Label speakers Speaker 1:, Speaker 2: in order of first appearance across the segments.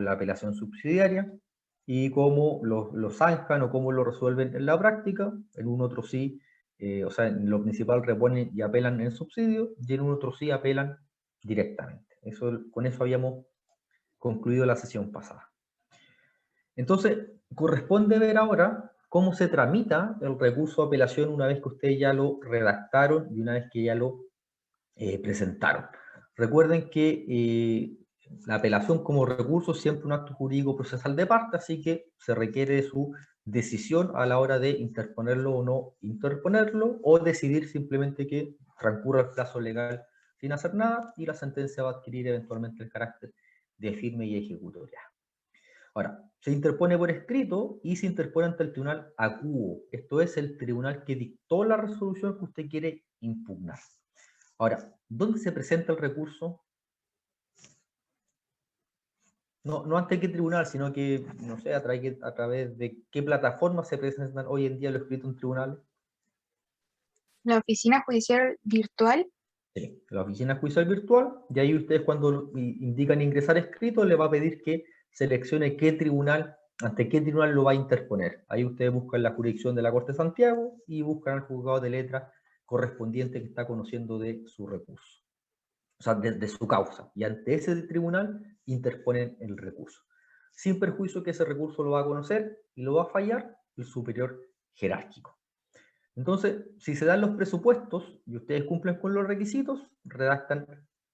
Speaker 1: la apelación subsidiaria y cómo lo zanjan o cómo lo resuelven en la práctica. En un otro sí, o sea, en lo principal reponen y apelan en subsidio, y en un otro sí apelan directamente. Con eso habíamos concluido la sesión pasada. Entonces, corresponde ver ahora cómo se tramita el recurso de apelación una vez que ustedes ya lo redactaron y una vez que ya lo presentaron. Recuerden que la apelación como recurso es siempre un acto jurídico procesal de parte, así que se requiere de su decisión a la hora de interponerlo o no interponerlo, o decidir simplemente que transcurra el plazo legal sin hacer nada y la sentencia va a adquirir eventualmente el carácter de firme y ejecutoria. Ahora, se interpone por escrito y se interpone ante el tribunal acuo. Esto es el tribunal que dictó la resolución que usted quiere impugnar. Ahora, ¿dónde se presenta el recurso? No ante qué tribunal, sino que, no sé, a través de qué plataforma se presentan hoy en día los escritos en tribunales.
Speaker 2: La oficina judicial virtual.
Speaker 1: Sí, la oficina judicial virtual, y ahí ustedes cuando indican ingresar escrito, le va a pedir que seleccione qué tribunal, ante qué tribunal lo va a interponer. Ahí ustedes buscan la jurisdicción de la Corte de Santiago y buscan al juzgado de letra correspondiente que está conociendo de su recurso. O sea, de su causa, y ante ese tribunal interponen el recurso, sin perjuicio que ese recurso lo va a conocer y lo va a fallar el superior jerárquico. Entonces, si se dan los presupuestos y ustedes cumplen con los requisitos, redactan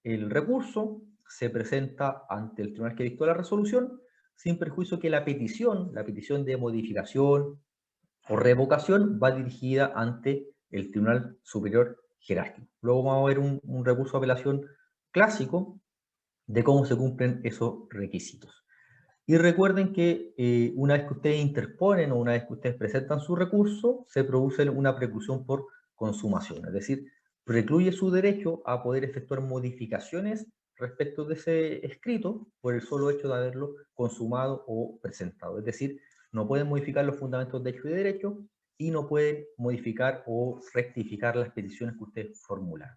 Speaker 1: el recurso, se presenta ante el tribunal que dictó la resolución, sin perjuicio que la petición de modificación o revocación va dirigida ante el Tribunal Superior Jerárquico. Luego vamos a ver un recurso de apelación clásico de cómo se cumplen esos requisitos. Y recuerden que una vez que ustedes interponen o una vez que ustedes presentan su recurso, se produce una preclusión por consumación, es decir, precluye su derecho a poder efectuar modificaciones respecto de ese escrito por el solo hecho de haberlo consumado o presentado. Es decir, no pueden modificar los fundamentos de hecho y de derecho y no pueden modificar o rectificar las peticiones que ustedes formulan.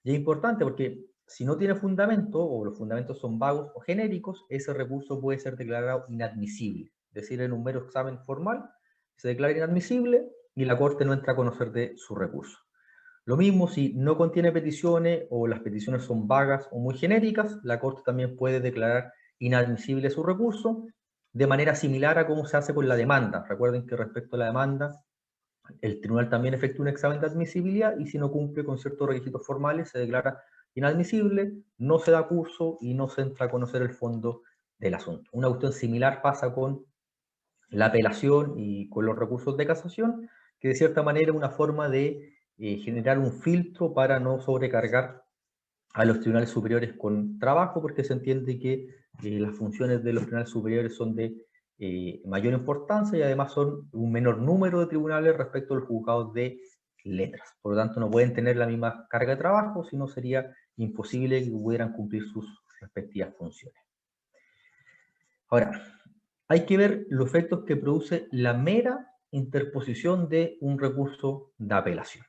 Speaker 1: Y es importante porque si no tiene fundamento o los fundamentos son vagos o genéricos, ese recurso puede ser declarado inadmisible. Es decir, en un mero examen formal se declara inadmisible y la Corte no entra a conocer de su recurso. Lo mismo si no contiene peticiones o las peticiones son vagas o muy genéricas, la Corte también puede declarar inadmisible su recurso de manera similar a cómo se hace con la demanda. Recuerden que respecto a la demanda, el tribunal también efectúa un examen de admisibilidad y si no cumple con ciertos requisitos formales se declara inadmisible, no se da curso y no se entra a conocer el fondo del asunto. Una cuestión similar pasa con la apelación y con los recursos de casación, que de cierta manera es una forma de generar un filtro para no sobrecargar a los tribunales superiores con trabajo, porque se entiende que las funciones de los tribunales superiores son de mayor importancia y además son un menor número de tribunales respecto a los juzgados de letras. Por lo tanto, no pueden tener la misma carga de trabajo, sino sería imposible que pudieran cumplir sus respectivas funciones. Ahora, hay que ver los efectos que produce la mera interposición de un recurso de apelación.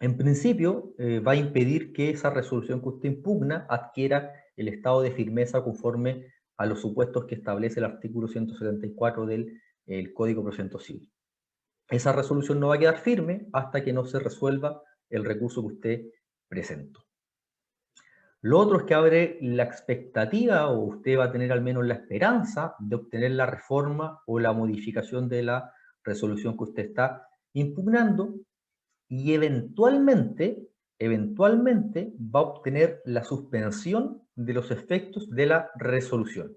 Speaker 1: En principio, va a impedir que esa resolución que usted impugna adquiera el estado de firmeza conforme a los supuestos que establece el artículo 174 del Código de Procedimiento Civil. Esa resolución no va a quedar firme hasta que no se resuelva el recurso que usted presentó. Lo otro es que abre la expectativa, o usted va a tener al menos la esperanza de obtener la reforma o la modificación de la resolución que usted está impugnando, y eventualmente va a obtener la suspensión de los efectos de la resolución.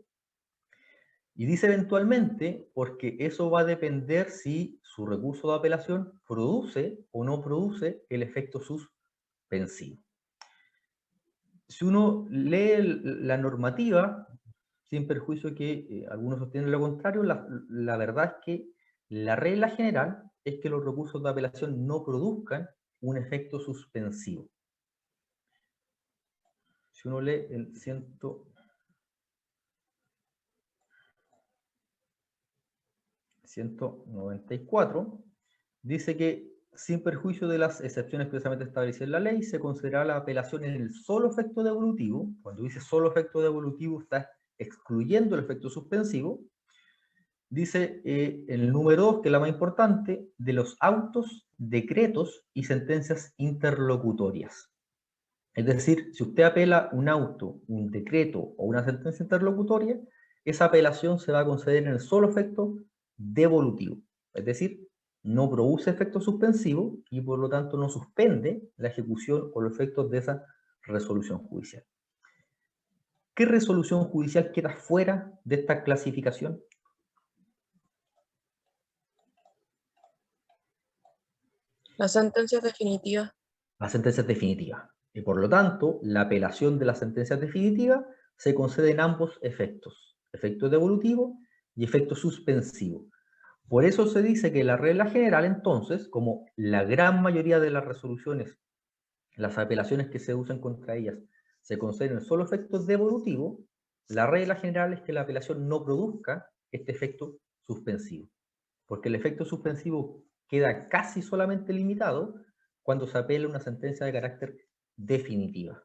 Speaker 1: Y dice eventualmente porque eso va a depender si su recurso de apelación produce o no produce el efecto suspensivo. Si uno lee la normativa, sin perjuicio que algunos sostienen lo contrario, la verdad es que la regla general es que los recursos de apelación no produzcan un efecto suspensivo. Si uno lee el 194, dice que sin perjuicio de las excepciones expresamente establecidas en la ley, se considerará la apelación en el solo efecto devolutivo. Cuando dice solo efecto devolutivo está excluyendo el efecto suspensivo, dice en el número 2, que es la más importante, de los autos, decretos y sentencias interlocutorias. Es decir, si usted apela un auto, un decreto o una sentencia interlocutoria, esa apelación se va a conceder en el solo efecto devolutivo. Es decir, no produce efecto suspensivo y por lo tanto no suspende la ejecución o los efectos de esa resolución judicial. ¿Qué resolución judicial queda fuera de esta clasificación?
Speaker 3: Las sentencias definitivas.
Speaker 1: Las sentencias definitivas. Y por lo tanto, la apelación de las sentencias definitivas se concede en ambos efectos, efecto devolutivo y efecto suspensivo. Por eso se dice que la regla general, entonces, como la gran mayoría de las resoluciones, las apelaciones que se usan contra ellas, se conceden solo efectos devolutivos, la regla general es que la apelación no produzca este efecto suspensivo, porque el efecto suspensivo queda casi solamente limitado cuando se apela una sentencia de carácter definitiva.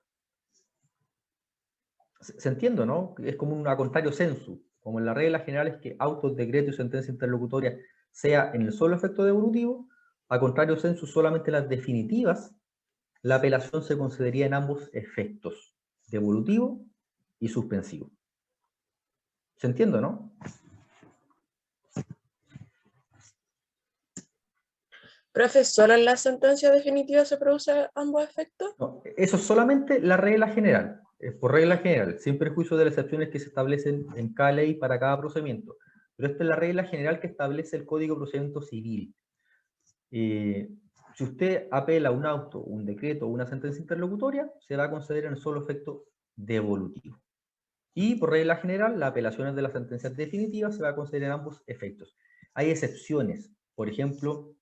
Speaker 1: ¿Se entiende, no? Es como un a contrario sensu, como en la regla general es que autos, decretos y sentencia interlocutoria sea en el solo efecto devolutivo, a contrario sensu solamente las definitivas, la apelación se concedería en ambos efectos, devolutivo y suspensivo. ¿Se entiende, no?
Speaker 3: Profe, ¿solo en la sentencia definitiva se producen ambos efectos?
Speaker 1: No, eso es solamente la regla general. Por regla general, sin perjuicio de las excepciones que se establecen en cada ley para cada procedimiento. Pero esta es la regla general que establece el Código de Procedimiento Civil. Si usted apela un auto, un decreto o una sentencia interlocutoria, se va a conceder en el solo efecto devolutivo. Y por regla general, las apelaciones de las sentencias definitivas se va a conceder en ambos efectos. Hay excepciones. Por ejemplo,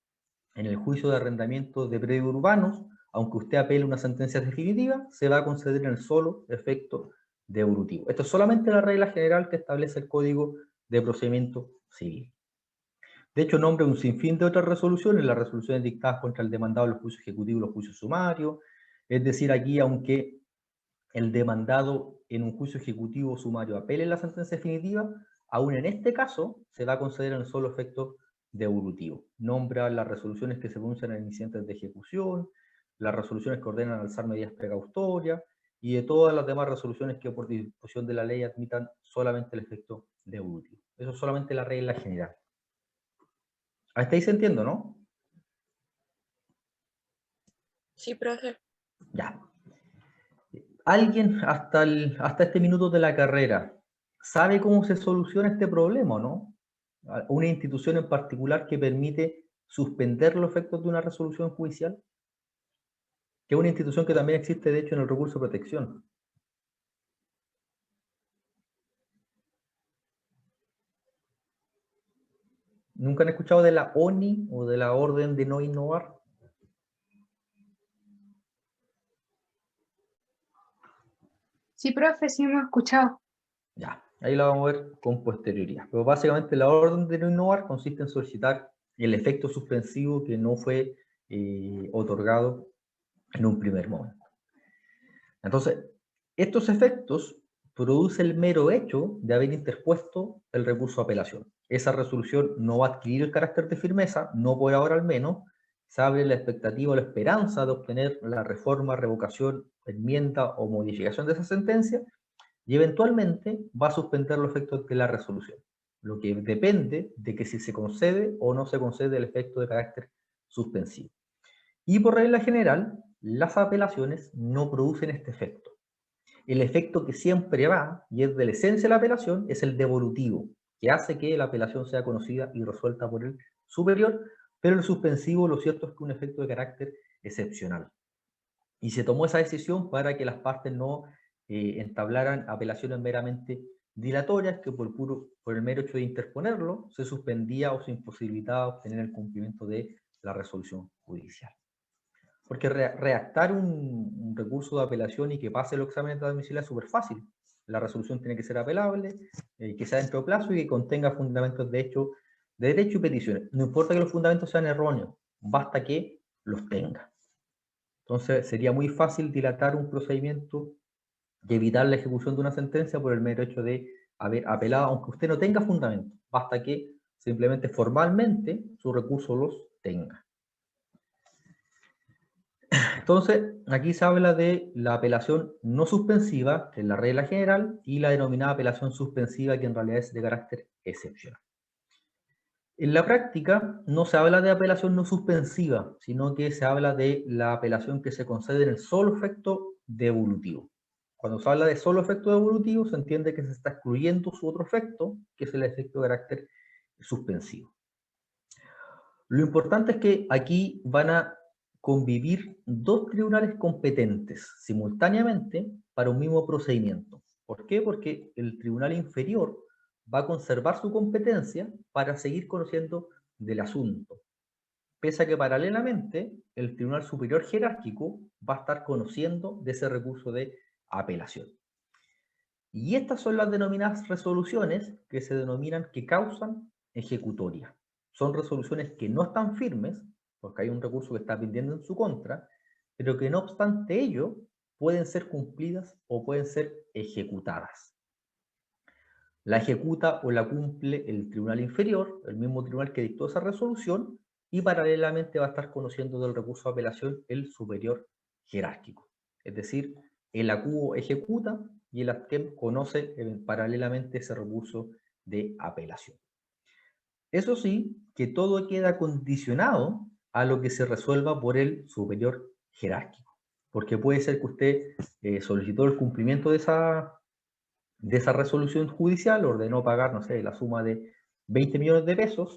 Speaker 1: en el juicio de arrendamiento de predios urbanos, aunque usted apele una sentencia definitiva, se va a conceder en el solo efecto devolutivo. Esto es solamente la regla general que establece el Código de Procedimiento Civil. De hecho, nombra un sinfín de otras resoluciones, las resoluciones dictadas contra el demandado, los juicios ejecutivos, los juicios sumarios. Es decir, aquí, aunque el demandado en un juicio ejecutivo sumario apele la sentencia definitiva, aún en este caso se va a conceder en el solo efecto devolutivo. Nombra las resoluciones que se pronuncian en incidentes de ejecución, las resoluciones que ordenan alzar medidas precautorias y de todas las demás resoluciones que por disposición de la ley admitan solamente el efecto devolutivo. Eso es solamente la regla general. Hasta ahí se entiende, ¿no?
Speaker 3: Sí, profe.
Speaker 1: Ya. ¿Alguien hasta este minuto de la carrera sabe cómo se soluciona este problema, no? Una institución en particular que permite suspender los efectos de una resolución judicial, que es una institución que también existe, de hecho, en el recurso de protección. ¿Nunca han escuchado de la ONI o de la Orden de No Innovar?
Speaker 2: Sí, profe, sí hemos escuchado.
Speaker 1: Ya, ahí la vamos a ver con posterioridad. Pero básicamente la Orden de No Innovar consiste en solicitar el efecto suspensivo que no fue otorgado en un primer momento. Entonces, estos efectos produce el mero hecho de haber interpuesto el recurso de apelación. Esa resolución no va a adquirir el carácter de firmeza, no por ahora al menos, se abre la expectativa o la esperanza de obtener la reforma, revocación, enmienda o modificación de esa sentencia y eventualmente va a suspender los efectos de la resolución, lo que depende de que si se concede o no se concede el efecto de carácter suspensivo. Y por regla general, las apelaciones no producen este efecto. El efecto que siempre va, y es de la esencia de la apelación, es el devolutivo, que hace que la apelación sea conocida y resuelta por el superior, pero el suspensivo lo cierto es que es un efecto de carácter excepcional. Y se tomó esa decisión para que las partes no entablaran apelaciones meramente dilatorias, que por el mero hecho de interponerlo, se suspendía o se imposibilitaba obtener el cumplimiento de la resolución judicial. Porque redactar un recurso de apelación y que pase los exámenes de admisibilidad es súper fácil. La resolución tiene que ser apelable, que sea dentro de plazo y que contenga fundamentos de derecho y peticiones. No importa que los fundamentos sean erróneos, basta que los tenga. Entonces sería muy fácil dilatar un procedimiento y evitar la ejecución de una sentencia por el mero hecho de haber apelado, aunque usted no tenga fundamento. Basta que simplemente formalmente su recurso los tenga. Entonces, aquí se habla de la apelación no suspensiva, que es la regla general, y la denominada apelación suspensiva, que en realidad es de carácter excepcional. En la práctica no se habla de apelación no suspensiva, sino que se habla de la apelación que se concede en el solo efecto devolutivo. Cuando se habla de solo efecto devolutivo, se entiende que se está excluyendo su otro efecto, que es el efecto de carácter suspensivo. Lo importante es que aquí van a convivir dos tribunales competentes simultáneamente para un mismo procedimiento. ¿Por qué? Porque el tribunal inferior va a conservar su competencia para seguir conociendo del asunto, pese a que paralelamente el tribunal superior jerárquico va a estar conociendo de ese recurso de apelación. Y estas son las denominadas resoluciones que se denominan que causan ejecutoria. Son resoluciones que no están firmes, porque hay un recurso que está pendiente en su contra, pero que no obstante ello pueden ser cumplidas o pueden ser ejecutadas. La ejecuta o la cumple el tribunal inferior, el mismo tribunal que dictó esa resolución, y paralelamente va a estar conociendo del recurso de apelación el superior jerárquico. Es decir, el acuo ejecuta y el ATKEM conoce paralelamente ese recurso de apelación. Eso sí, que todo queda condicionado a lo que se resuelva por el superior jerárquico, porque puede ser que usted solicitó el cumplimiento de esa resolución judicial, ordenó pagar, no sé, la suma de 20 millones de pesos,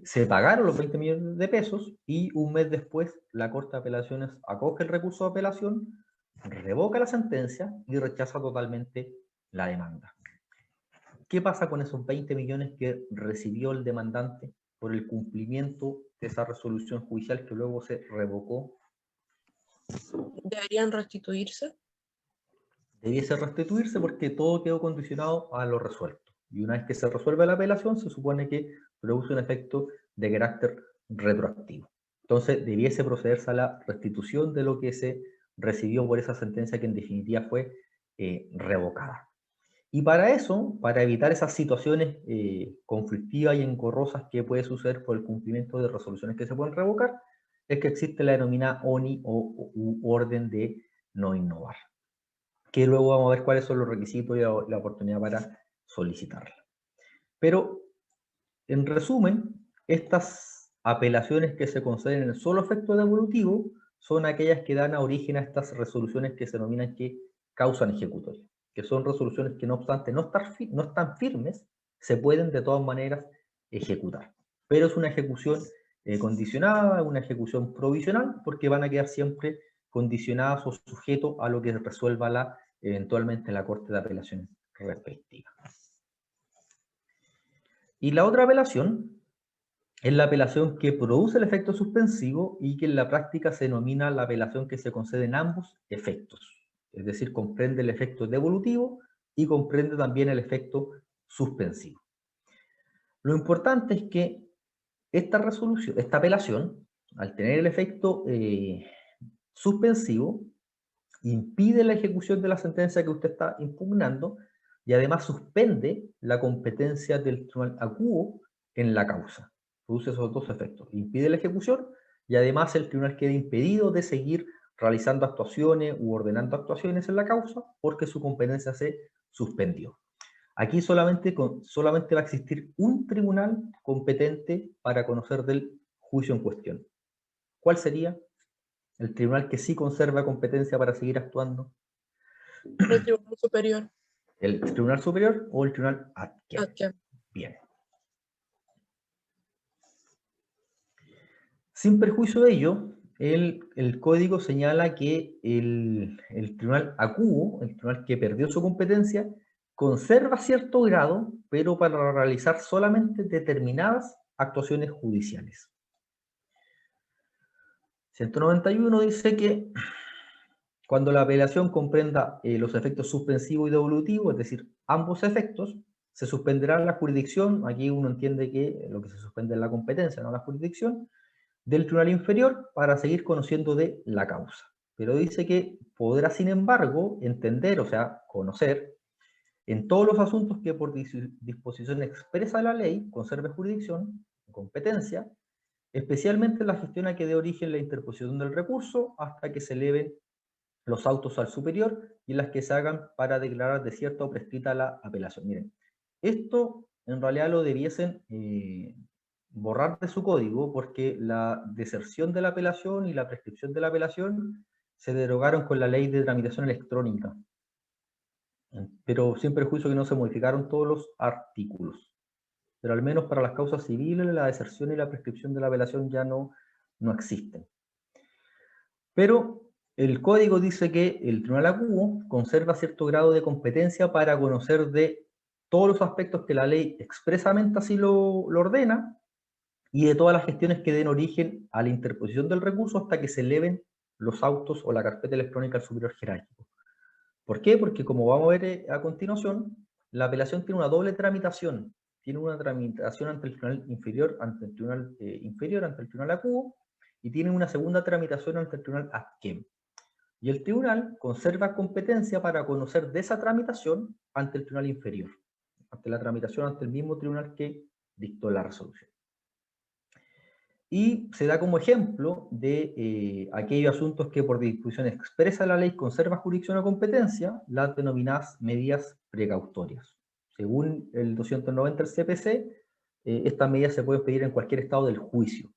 Speaker 1: se pagaron los 20 millones de pesos y un mes después la Corte de Apelaciones acoge el recurso de apelación, revoca la sentencia y rechaza totalmente la demanda. ¿Qué pasa con esos 20 millones que recibió el demandante por el cumplimiento de esa resolución judicial que luego se revocó?
Speaker 3: ¿Deberían restituirse?
Speaker 1: Debiese restituirse porque todo quedó condicionado a lo resuelto. Y una vez que se resuelve la apelación, se supone que produce un efecto de carácter retroactivo. Entonces, debiese procederse a la restitución de lo que se recibió por esa sentencia que en definitiva fue revocada. Y para eso, para evitar esas situaciones conflictivas y engorrosas que puede suceder por el cumplimiento de resoluciones que se pueden revocar, es que existe la denominada ONI o orden de no innovar, que luego vamos a ver cuáles son los requisitos y la oportunidad para solicitarla. Pero, en resumen, estas apelaciones que se conceden en el solo efecto devolutivo son aquellas que dan origen a estas resoluciones que se denominan que causan ejecutoria, que son resoluciones que no obstante no están firmes, se pueden de todas maneras ejecutar. Pero es una ejecución condicionada, una ejecución provisional, porque van a quedar siempre condicionadas o sujetos a lo que resuelva eventualmente la Corte de Apelaciones respectiva. Y la otra apelación es la apelación que produce el efecto suspensivo y que en la práctica se denomina la apelación que se concede en ambos efectos. Es decir, comprende el efecto devolutivo y comprende también el efecto suspensivo. Lo importante es que esta apelación, al tener el efecto suspensivo, impide la ejecución de la sentencia que usted está impugnando y además suspende la competencia del tribunal acuo en la causa. Produce esos dos efectos. Impide la ejecución y además el tribunal queda impedido de seguir realizando actuaciones u ordenando actuaciones en la causa porque su competencia se suspendió. Aquí solamente va a existir un tribunal competente para conocer del juicio en cuestión. ¿Cuál sería? El tribunal que sí conserva competencia para seguir actuando.
Speaker 3: El Tribunal Superior.
Speaker 1: ¿El Tribunal Superior o el Tribunal ATKEM?
Speaker 3: ATKEM.
Speaker 1: Bien. Sin perjuicio de ello, el código señala que el Tribunal acuo, el tribunal que perdió su competencia, conserva cierto grado, pero para realizar solamente determinadas actuaciones judiciales. 191 dice que cuando la apelación comprenda los efectos suspensivos y devolutivos, es decir, ambos efectos, se suspenderá la jurisdicción, aquí uno entiende que lo que se suspende es la competencia, no la jurisdicción, del tribunal inferior para seguir conociendo de la causa. Pero dice que podrá, sin embargo, entender, o sea, conocer, en todos los asuntos que por disposición expresa de la ley conserve jurisdicción, competencia, especialmente en la gestión a que dé origen la interposición del recurso hasta que se eleven los autos al superior y en las que se hagan para declarar desierta o prescrita la apelación. Miren, esto en realidad lo debiesen borrar de su código porque la deserción de la apelación y la prescripción de la apelación se derogaron con la ley de tramitación electrónica. Pero sin perjuicio que no se modificaron todos los artículos. Pero al menos para las causas civiles, la deserción y la prescripción de la apelación ya no existen. Pero el código dice que el tribunal acuo conserva cierto grado de competencia para conocer de todos los aspectos que la ley expresamente así lo ordena y de todas las gestiones que den origen a la interposición del recurso hasta que se eleven los autos o la carpeta electrónica al superior jerárquico. ¿Por qué? Porque como vamos a ver a continuación, la apelación tiene una doble tramitación. Tiene una tramitación ante el tribunal inferior, ante el tribunal acuo, y tiene una segunda tramitación ante el tribunal ad quem. Y el tribunal conserva competencia para conocer de esa tramitación ante el tribunal inferior, ante la tramitación ante el mismo tribunal que dictó la resolución. Y se da como ejemplo de aquellos asuntos que por disposición expresa de la ley conserva jurisdicción o competencia, las denominadas medidas precautorias. Según el 290 del CPC, estas medidas se pueden pedir en cualquier estado del juicio.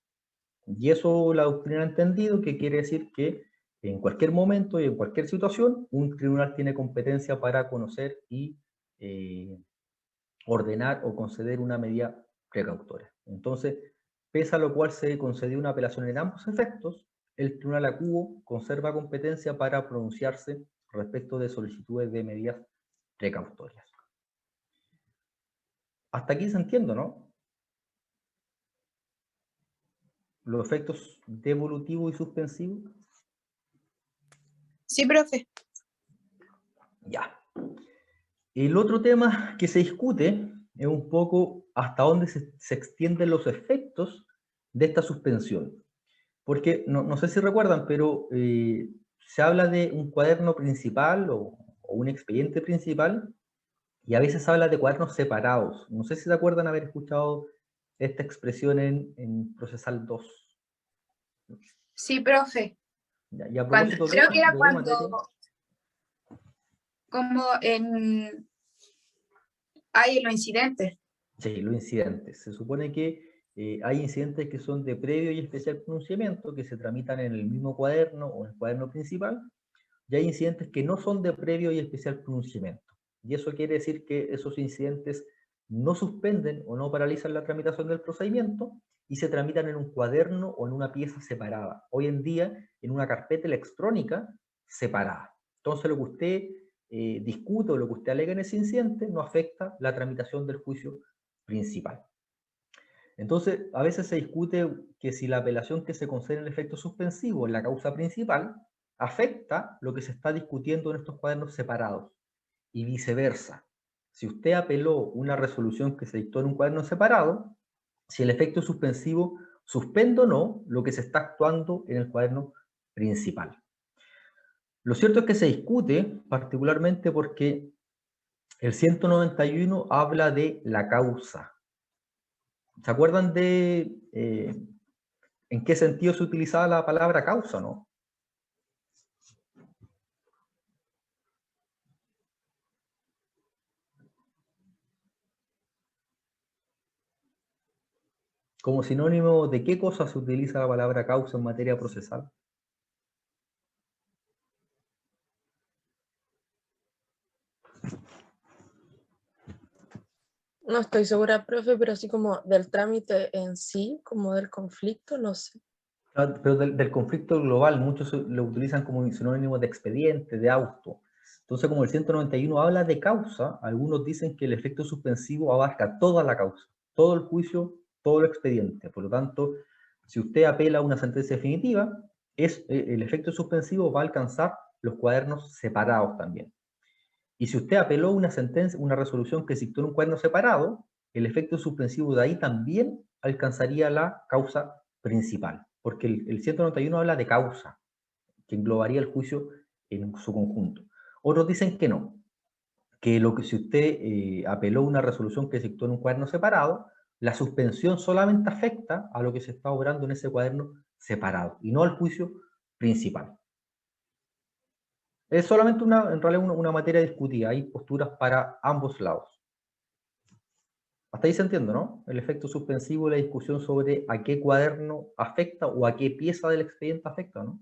Speaker 1: Y eso la doctrina ha entendido, que quiere decir que en cualquier momento y en cualquier situación, un tribunal tiene competencia para conocer y ordenar o conceder una medida precautoria. Entonces, pese a lo cual se concedió una apelación en ambos efectos, el tribunal acuo conserva competencia para pronunciarse respecto de solicitudes de medidas precautorias. Hasta aquí se entiende, ¿no? Los efectos devolutivos y suspensivos.
Speaker 2: Sí, profe.
Speaker 1: Ya. El otro tema que se discute es un poco hasta dónde se extienden los efectos de esta suspensión. Porque, no sé si recuerdan, pero se habla de un cuaderno principal o un expediente principal, y a veces se habla de cuadernos separados. No sé si se acuerdan haber escuchado esta expresión en Procesal 2.
Speaker 2: Sí, profe.
Speaker 1: Y a propósito
Speaker 2: Creo que era
Speaker 1: de
Speaker 2: cuando,
Speaker 1: materia,
Speaker 2: como hay los incidentes.
Speaker 1: sí, los incidentes. Se supone que hay incidentes que son de previo y especial pronunciamiento, que se tramitan en el mismo cuaderno o en el cuaderno principal, y hay incidentes que no son de previo y especial pronunciamiento. Y eso quiere decir que esos incidentes no suspenden o no paralizan la tramitación del procedimiento y se tramitan en un cuaderno o en una pieza separada. Hoy en día, en una carpeta electrónica separada. Entonces, lo que usted discute o lo que usted alega en ese incidente no afecta la tramitación del juicio principal. Entonces, a veces se discute que si la apelación que se concede en el efecto suspensivo en la causa principal afecta lo que se está discutiendo en estos cuadernos separados y viceversa. Si usted apeló una resolución que se dictó en un cuaderno separado, si el efecto suspensivo suspende o no lo que se está actuando en el cuaderno principal. Lo cierto es que se discute particularmente porque el 191 habla de la causa. ¿Se acuerdan de en qué sentido se utilizaba la palabra causa, no? Como sinónimo de qué cosa se utiliza la palabra causa en materia procesal.
Speaker 3: No estoy segura, profe, pero así como del trámite en sí, como del conflicto, no sé.
Speaker 1: Pero del conflicto global, muchos lo utilizan como sinónimo de expediente, de auto. Entonces, como el 191 habla de causa, algunos dicen que el efecto suspensivo abarca toda la causa, todo el juicio, todo el expediente. Por lo tanto, si usted apela a una sentencia definitiva, el efecto suspensivo va a alcanzar los cuadernos separados también. Y si usted apeló una sentencia, una resolución que se dictó en un cuaderno separado, el efecto suspensivo de ahí también alcanzaría la causa principal, porque el 191 habla de causa, que englobaría el juicio en su conjunto. Otros dicen que no, que si usted apeló una resolución que se dictó en un cuaderno separado, la suspensión solamente afecta a lo que se está obrando en ese cuaderno separado y no al juicio principal. Es solamente en realidad una materia discutida, hay posturas para ambos lados. Hasta ahí se entiende, ¿no? El efecto suspensivo y la discusión sobre a qué cuaderno afecta o a qué pieza del expediente afecta, ¿no?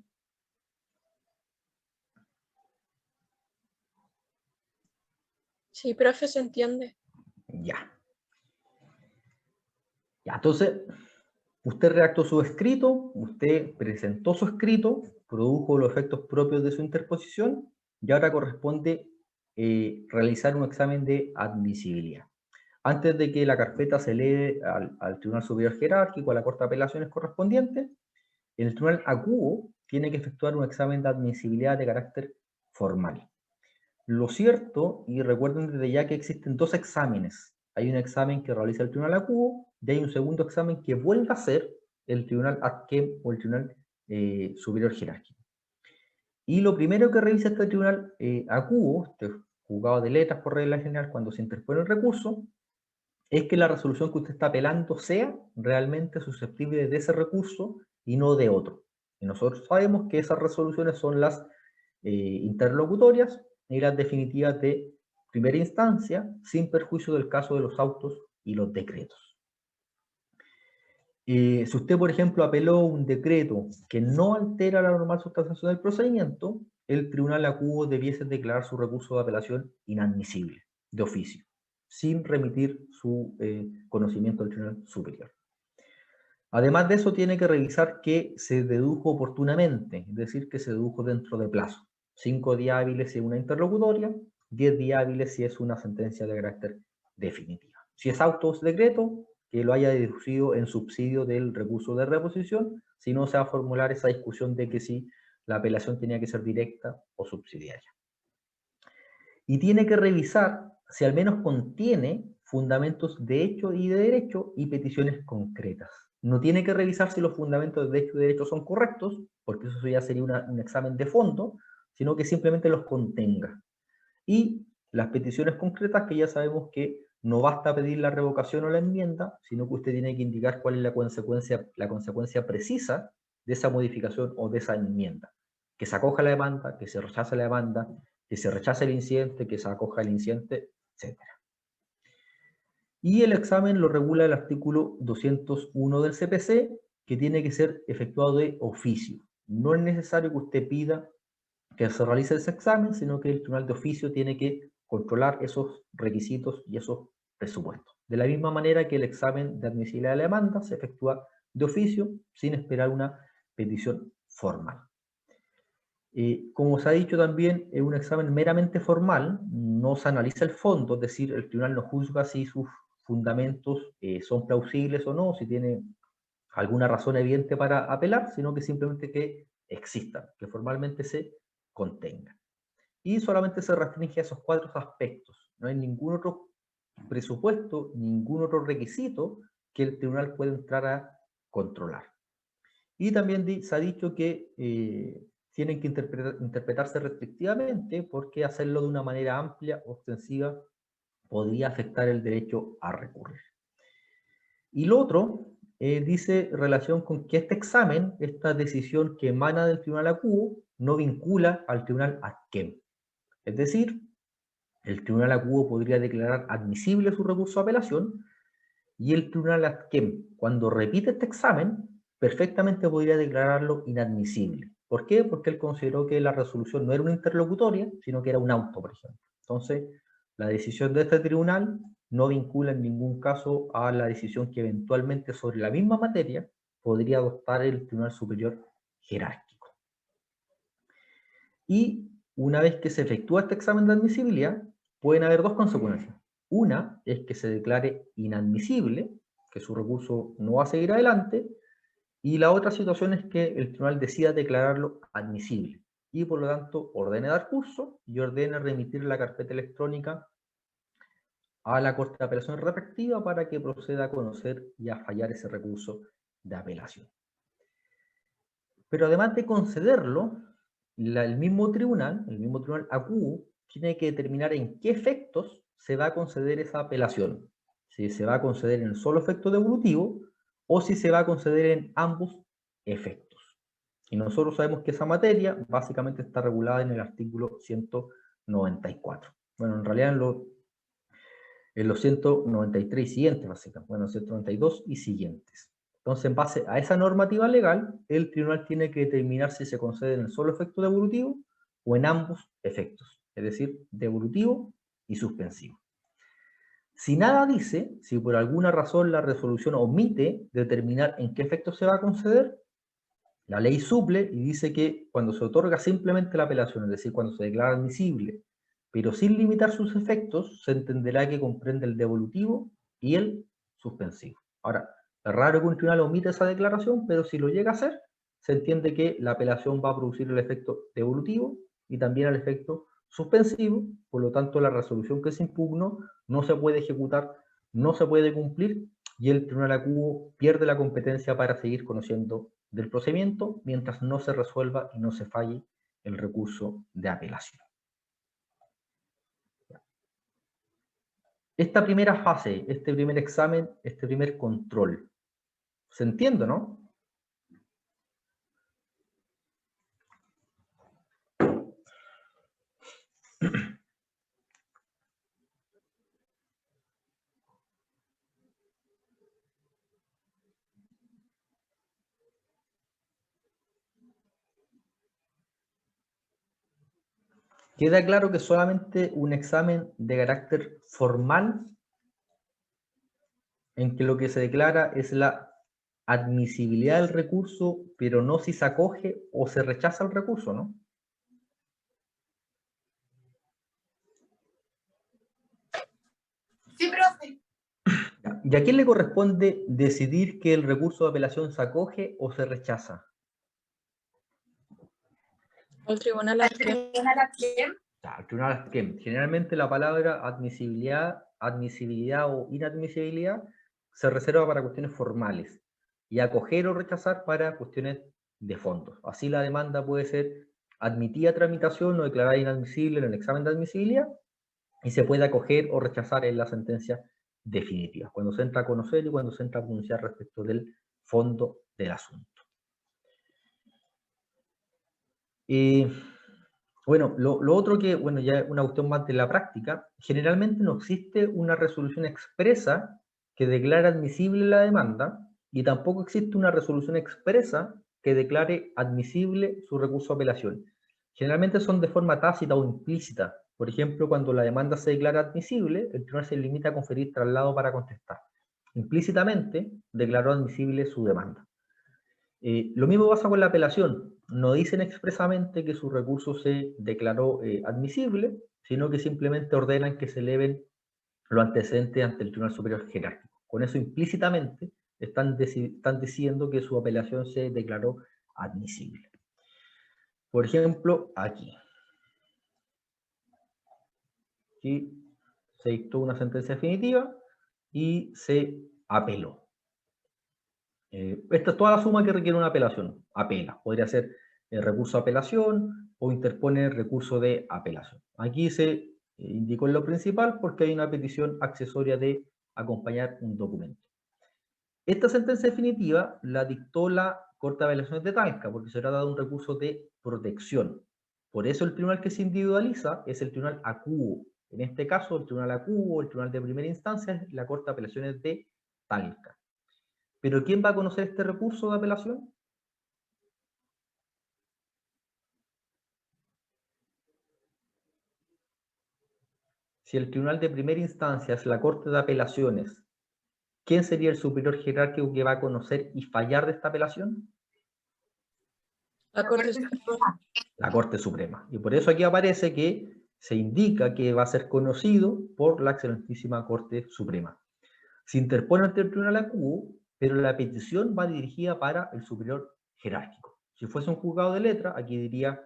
Speaker 3: Sí, profe, se entiende.
Speaker 1: Ya. Ya, entonces, usted redactó su escrito, usted presentó su escrito, produjo los efectos propios de su interposición y ahora corresponde realizar un examen de admisibilidad. Antes de que la carpeta se eleve al Tribunal Superior Jerárquico, a la Corte de Apelaciones correspondiente, el Tribunal Acuo tiene que efectuar un examen de admisibilidad de carácter formal. Lo cierto, y recuerden desde ya que existen dos exámenes. Hay un examen que realiza el Tribunal Acuo y hay un segundo examen que vuelve a hacer el Tribunal Adquem o el Tribunal Superior Jerárquico. Y lo primero que revisa este Tribunal Acuo, este juzgado de letras por regla general, cuando se interpone el recurso, es que la resolución que usted está apelando sea realmente susceptible de ese recurso y no de otro. Y nosotros sabemos que esas resoluciones son las interlocutorias y las definitivas de primera instancia, sin perjuicio del caso de los autos y los decretos. Si usted, por ejemplo, apeló un decreto que no altera la normal sustanciación del procedimiento, el Tribunal Acuo debiese declarar su recurso de apelación inadmisible, de oficio, sin remitir su conocimiento al Tribunal Superior. Además de eso, tiene que revisar que se dedujo oportunamente, es decir, que se dedujo dentro de plazo. 5 días hábiles si es una interlocutoria, 10 días hábiles si es una sentencia de carácter definitiva. Si es autos decreto, que lo haya deducido en subsidio del recurso de reposición, si no se va a formular esa discusión de que si la apelación tenía que ser directa o subsidiaria. Y tiene que revisar si al menos contiene fundamentos de hecho y de derecho y peticiones concretas. No tiene que revisar si los fundamentos de hecho y de derecho son correctos, porque eso ya sería un examen de fondo, sino que simplemente los contenga. Y las peticiones concretas, que ya sabemos que no basta pedir la revocación o la enmienda, sino que usted tiene que indicar cuál es la consecuencia precisa de esa modificación o de esa enmienda. Que se acoja la demanda, que se rechace la demanda, que se rechace el incidente, que se acoja el incidente, etc. Y el examen lo regula el artículo 201 del CPC, que tiene que ser efectuado de oficio. No es necesario que usted pida que se realice ese examen, sino que el tribunal de oficio tiene que controlar esos requisitos y esos presupuestos. De la misma manera que el examen de admisibilidad de la demanda se efectúa de oficio, sin esperar una petición formal. Como se ha dicho también, es un examen meramente formal, no se analiza el fondo, es decir, el tribunal no juzga si sus fundamentos son plausibles o no, si tiene alguna razón evidente para apelar, sino que simplemente que existan, que formalmente se contengan. Y solamente se restringe a esos 4 aspectos. No hay ningún otro presupuesto, ningún otro requisito que el tribunal pueda entrar a controlar. Y también se ha dicho que tienen que interpretarse restrictivamente porque hacerlo de una manera amplia o extensiva podría afectar el derecho a recurrir. Y lo otro dice relación con que este examen, esta decisión que emana del Tribunal Acuo, no vincula al Tribunal Adquem. Es decir, el Tribunal Acuo podría declarar admisible su recurso de apelación y el Tribunal Adquem, cuando repite este examen, perfectamente podría declararlo inadmisible. ¿Por qué? Porque él consideró que la resolución no era una interlocutoria, sino que era un auto, por ejemplo. Entonces, la decisión de este tribunal no vincula en ningún caso a la decisión que eventualmente sobre la misma materia podría adoptar el Tribunal Superior Jerárquico. Y una vez que se efectúa este examen de admisibilidad, pueden haber 2 consecuencias. Una es que se declare inadmisible, que su recurso no va a seguir adelante, y la otra situación es que el tribunal decida declararlo admisible y por lo tanto ordene dar curso y ordene remitir la carpeta electrónica a la Corte de Apelaciones respectiva para que proceda a conocer y a fallar ese recurso de apelación. Pero además de concederlo, el mismo tribunal Acuo, tiene que determinar en qué efectos se va a conceder esa apelación. Si se va a conceder en el solo efecto devolutivo o si se va a conceder en ambos efectos. Y nosotros sabemos que esa materia básicamente está regulada en el artículo 194. Bueno, en realidad en los 193 y siguientes, básicamente. Bueno, 192 y siguientes. Entonces, en base a esa normativa legal, el tribunal tiene que determinar si se concede en el solo efecto devolutivo o en ambos efectos, es decir, devolutivo y suspensivo. Si nada dice, si por alguna razón la resolución omite determinar en qué efecto se va a conceder, la ley suple y dice que cuando se otorga simplemente la apelación, es decir, cuando se declara admisible, pero sin limitar sus efectos, se entenderá que comprende el devolutivo y el suspensivo. Ahora, es raro que un tribunal omita esa declaración, pero si lo llega a hacer, se entiende que la apelación va a producir el efecto devolutivo y también el efecto suspensivo, por lo tanto la resolución que se impugnó no se puede ejecutar, no se puede cumplir y el tribunal acuo pierde la competencia para seguir conociendo del procedimiento mientras no se resuelva y no se falle el recurso de apelación. Esta primera fase, este primer examen, este primer control, ¿se entiende, no? Queda claro que solamente un examen de carácter formal en que lo que se declara es la admisibilidad del recurso, pero no si se acoge o se rechaza el recurso, ¿no?
Speaker 2: Sí, profe.
Speaker 1: ¿Y a quién le corresponde decidir que el recurso de apelación se acoge o se rechaza?
Speaker 3: El tribunal adquiere.
Speaker 1: Al tribunal adquem. Generalmente la palabra admisibilidad o inadmisibilidad se reserva para cuestiones formales y acoger o rechazar para cuestiones de fondo. Así la demanda puede ser admitida a tramitación o declarada inadmisible en el examen de admisibilidad y se puede acoger o rechazar en la sentencia definitiva, cuando se entra a conocer y cuando se entra a pronunciar respecto del fondo del asunto. Bueno, lo otro que, bueno, ya es una cuestión más de la práctica, generalmente no existe una resolución expresa que declare admisible la demanda y tampoco existe una resolución expresa que declare admisible su recurso de apelación. Generalmente son de forma tácita o implícita. Por ejemplo, cuando la demanda se declara admisible, el tribunal se limita a conferir traslado para contestar. Implícitamente declaró admisible su demanda. Lo mismo pasa con la apelación. No dicen expresamente que su recurso se declaró admisible, sino que simplemente ordenan que se eleven los antecedentes ante el Tribunal Superior Jerárquico. Con eso implícitamente están diciendo que su apelación se declaró admisible. Por ejemplo, aquí. Aquí se dictó una sentencia definitiva y se apeló. Esta es toda la suma que requiere una apelación. Apela. Podría ser recurso de apelación o interpone recurso de apelación. Aquí se indicó en lo principal porque hay una petición accesoria de acompañar un documento. Esta sentencia definitiva la dictó la Corte de Apelaciones de Talca porque se trata de un recurso de protección. Por eso el tribunal que se individualiza es el tribunal acuo. En este caso, el tribunal acuo, el tribunal de primera instancia, es la Corte de Apelaciones de Talca. ¿Pero quién va a conocer este recurso de apelación? Si el tribunal de primera instancia es la Corte de Apelaciones, ¿quién sería el superior jerárquico que va a conocer y fallar de esta apelación?
Speaker 3: La Corte Suprema.
Speaker 1: La Corte Suprema. Y por eso aquí aparece que se indica que va a ser conocido por la excelentísima Corte Suprema. Se interpone ante el tribunal acuo, pero la petición va dirigida para el superior jerárquico. Si fuese un juzgado de letra, aquí diría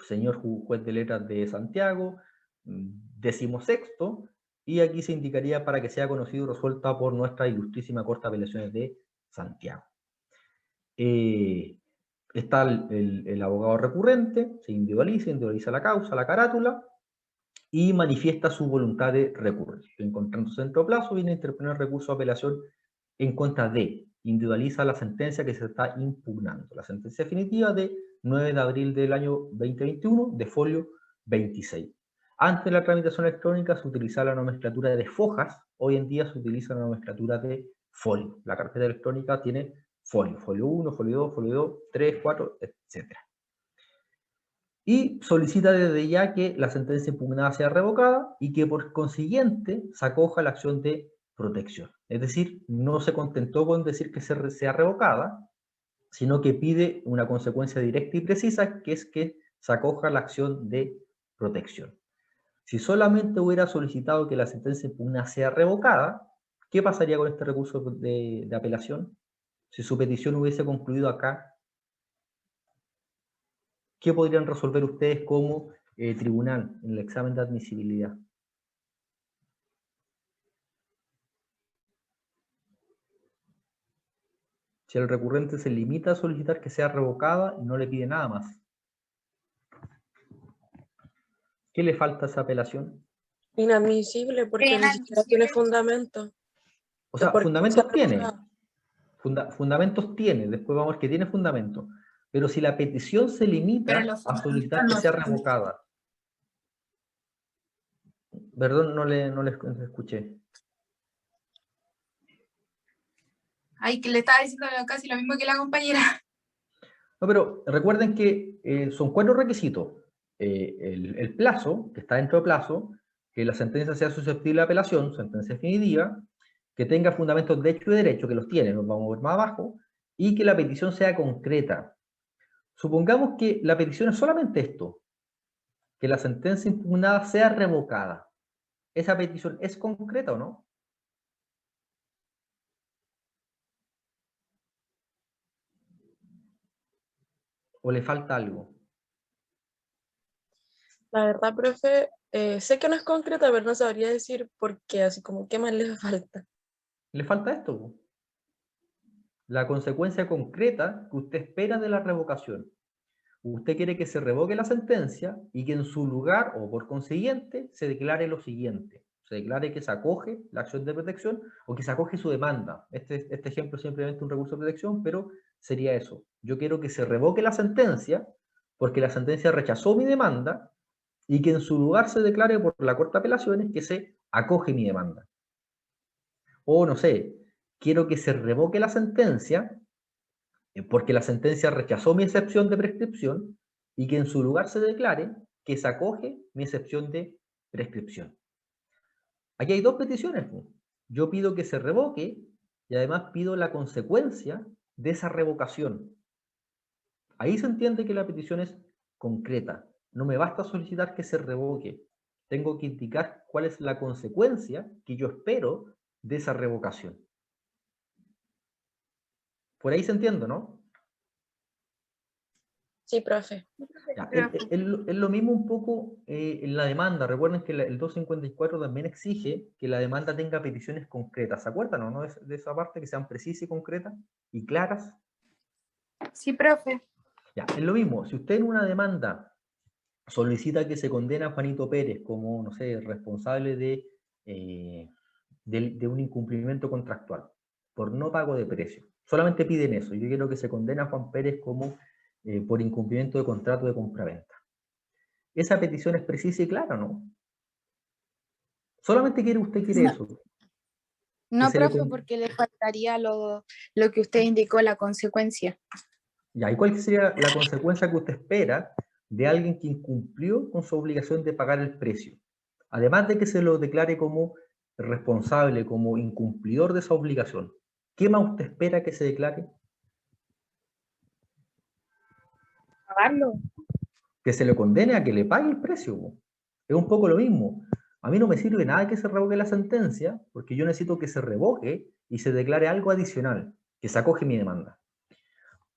Speaker 1: señor juez de letras de Santiago, 16º, y aquí se indicaría para que sea conocido y resuelta por nuestra ilustrísima Corte de Apelaciones de Santiago. Está el abogado recurrente, se individualiza la causa, la carátula, y manifiesta su voluntad de recurrir. Encontrándose dentro de plazo, viene a interponer recurso de apelación en contra de, individualiza la sentencia que se está impugnando. La sentencia definitiva de 9 de abril del año 2021, de folio 26. Antes de la tramitación electrónica se utilizaba la nomenclatura de fojas, hoy en día se utiliza la nomenclatura de folio. La carpeta electrónica tiene folio, folio 1, folio 2, folio 2, 3, 4, etc. Y solicita desde ya que la sentencia impugnada sea revocada y que por consiguiente se acoja a la acción de protección. Es decir, no se contentó con decir que sea revocada, sino que pide una consecuencia directa y precisa, que es que se acoja a la acción de protección. Si solamente hubiera solicitado que la sentencia impugnada sea revocada, ¿qué pasaría con este recurso de apelación? Si su petición hubiese concluido acá, ¿qué podrían resolver ustedes como tribunal en el examen de admisibilidad? Si el recurrente se limita a solicitar que sea revocada y no le pide nada más, ¿qué le falta a esa apelación?
Speaker 3: Inadmisible porque ni siquiera tiene fundamento.
Speaker 1: O sea,
Speaker 3: ¿Por qué
Speaker 1: fundamentos
Speaker 3: está
Speaker 1: tiene.
Speaker 3: revocada?
Speaker 1: Fundamentos tiene, después vamos a ver que tiene fundamento. Pero si la petición se limita a solicitar que sea revocada. Perdón, no les escuché.
Speaker 2: Ay, que le estaba diciendo casi lo mismo que la compañera.
Speaker 1: No, pero recuerden que son 4 requisitos. El plazo, que está dentro de plazo, que la sentencia sea susceptible de apelación, sentencia definitiva, que tenga fundamentos de hecho y derecho, que los tiene, los vamos a ver más abajo, y que la petición sea concreta. Supongamos que la petición es solamente esto, que la sentencia impugnada sea revocada. ¿Esa petición es concreta o no? ¿O le falta algo?
Speaker 3: La verdad, profe, sé que no es concreta, pero no sabría decir por qué, así como qué más le falta.
Speaker 1: Le falta esto, po. La consecuencia concreta que usted espera de la revocación. Usted quiere que se revoque la sentencia y que en su lugar, o por consiguiente, se declare lo siguiente. Se declare que se acoge la acción de protección o que se acoge su demanda. Este ejemplo es simplemente un recurso de protección, pero sería eso. Yo quiero que se revoque la sentencia porque la sentencia rechazó mi demanda y que en su lugar se declare por la Corte de Apelaciones que se acoge mi demanda. O no sé, quiero que se revoque la sentencia porque la sentencia rechazó mi excepción de prescripción y que en su lugar se declare que se acoge mi excepción de prescripción. Aquí hay 2 peticiones. Yo pido que se revoque y además pido la consecuencia de esa revocación. Ahí se entiende que la petición es concreta. No me basta solicitar que se revoque. Tengo que indicar cuál es la consecuencia que yo espero de esa revocación. Por ahí se entiende, ¿no?
Speaker 3: Sí, profe.
Speaker 1: Ya, es lo mismo un poco en la demanda. Recuerden que el 254 también exige que la demanda tenga peticiones concretas. ¿Se acuerdan o no de esa parte? Que sean precisas y concretas y claras.
Speaker 2: Sí, profe.
Speaker 1: Ya, es lo mismo. Si usted en una demanda solicita que se condene a Juanito Pérez como, no sé, responsable de un incumplimiento contractual por no pago de precio, solamente piden eso. Yo quiero que se condene a Juan Pérez como por incumplimiento de contrato de compraventa. Esa petición es precisa y clara, ¿no? Solamente usted quiere
Speaker 2: No,
Speaker 1: eso.
Speaker 2: no, profe, porque le faltaría lo que usted indicó, la consecuencia.
Speaker 1: Ya, ¿y cuál sería la consecuencia que usted espera de alguien que incumplió con su obligación de pagar el precio? Además de que se lo declare como responsable, como incumplidor de esa obligación, ¿qué más usted espera que se declare?
Speaker 2: Pagarlo.
Speaker 1: Que se le condene a que le pague el precio. Es un poco lo mismo. A mí no me sirve nada que se revoque la sentencia, porque yo necesito que se revoque y se declare algo adicional, que se acoge mi demanda.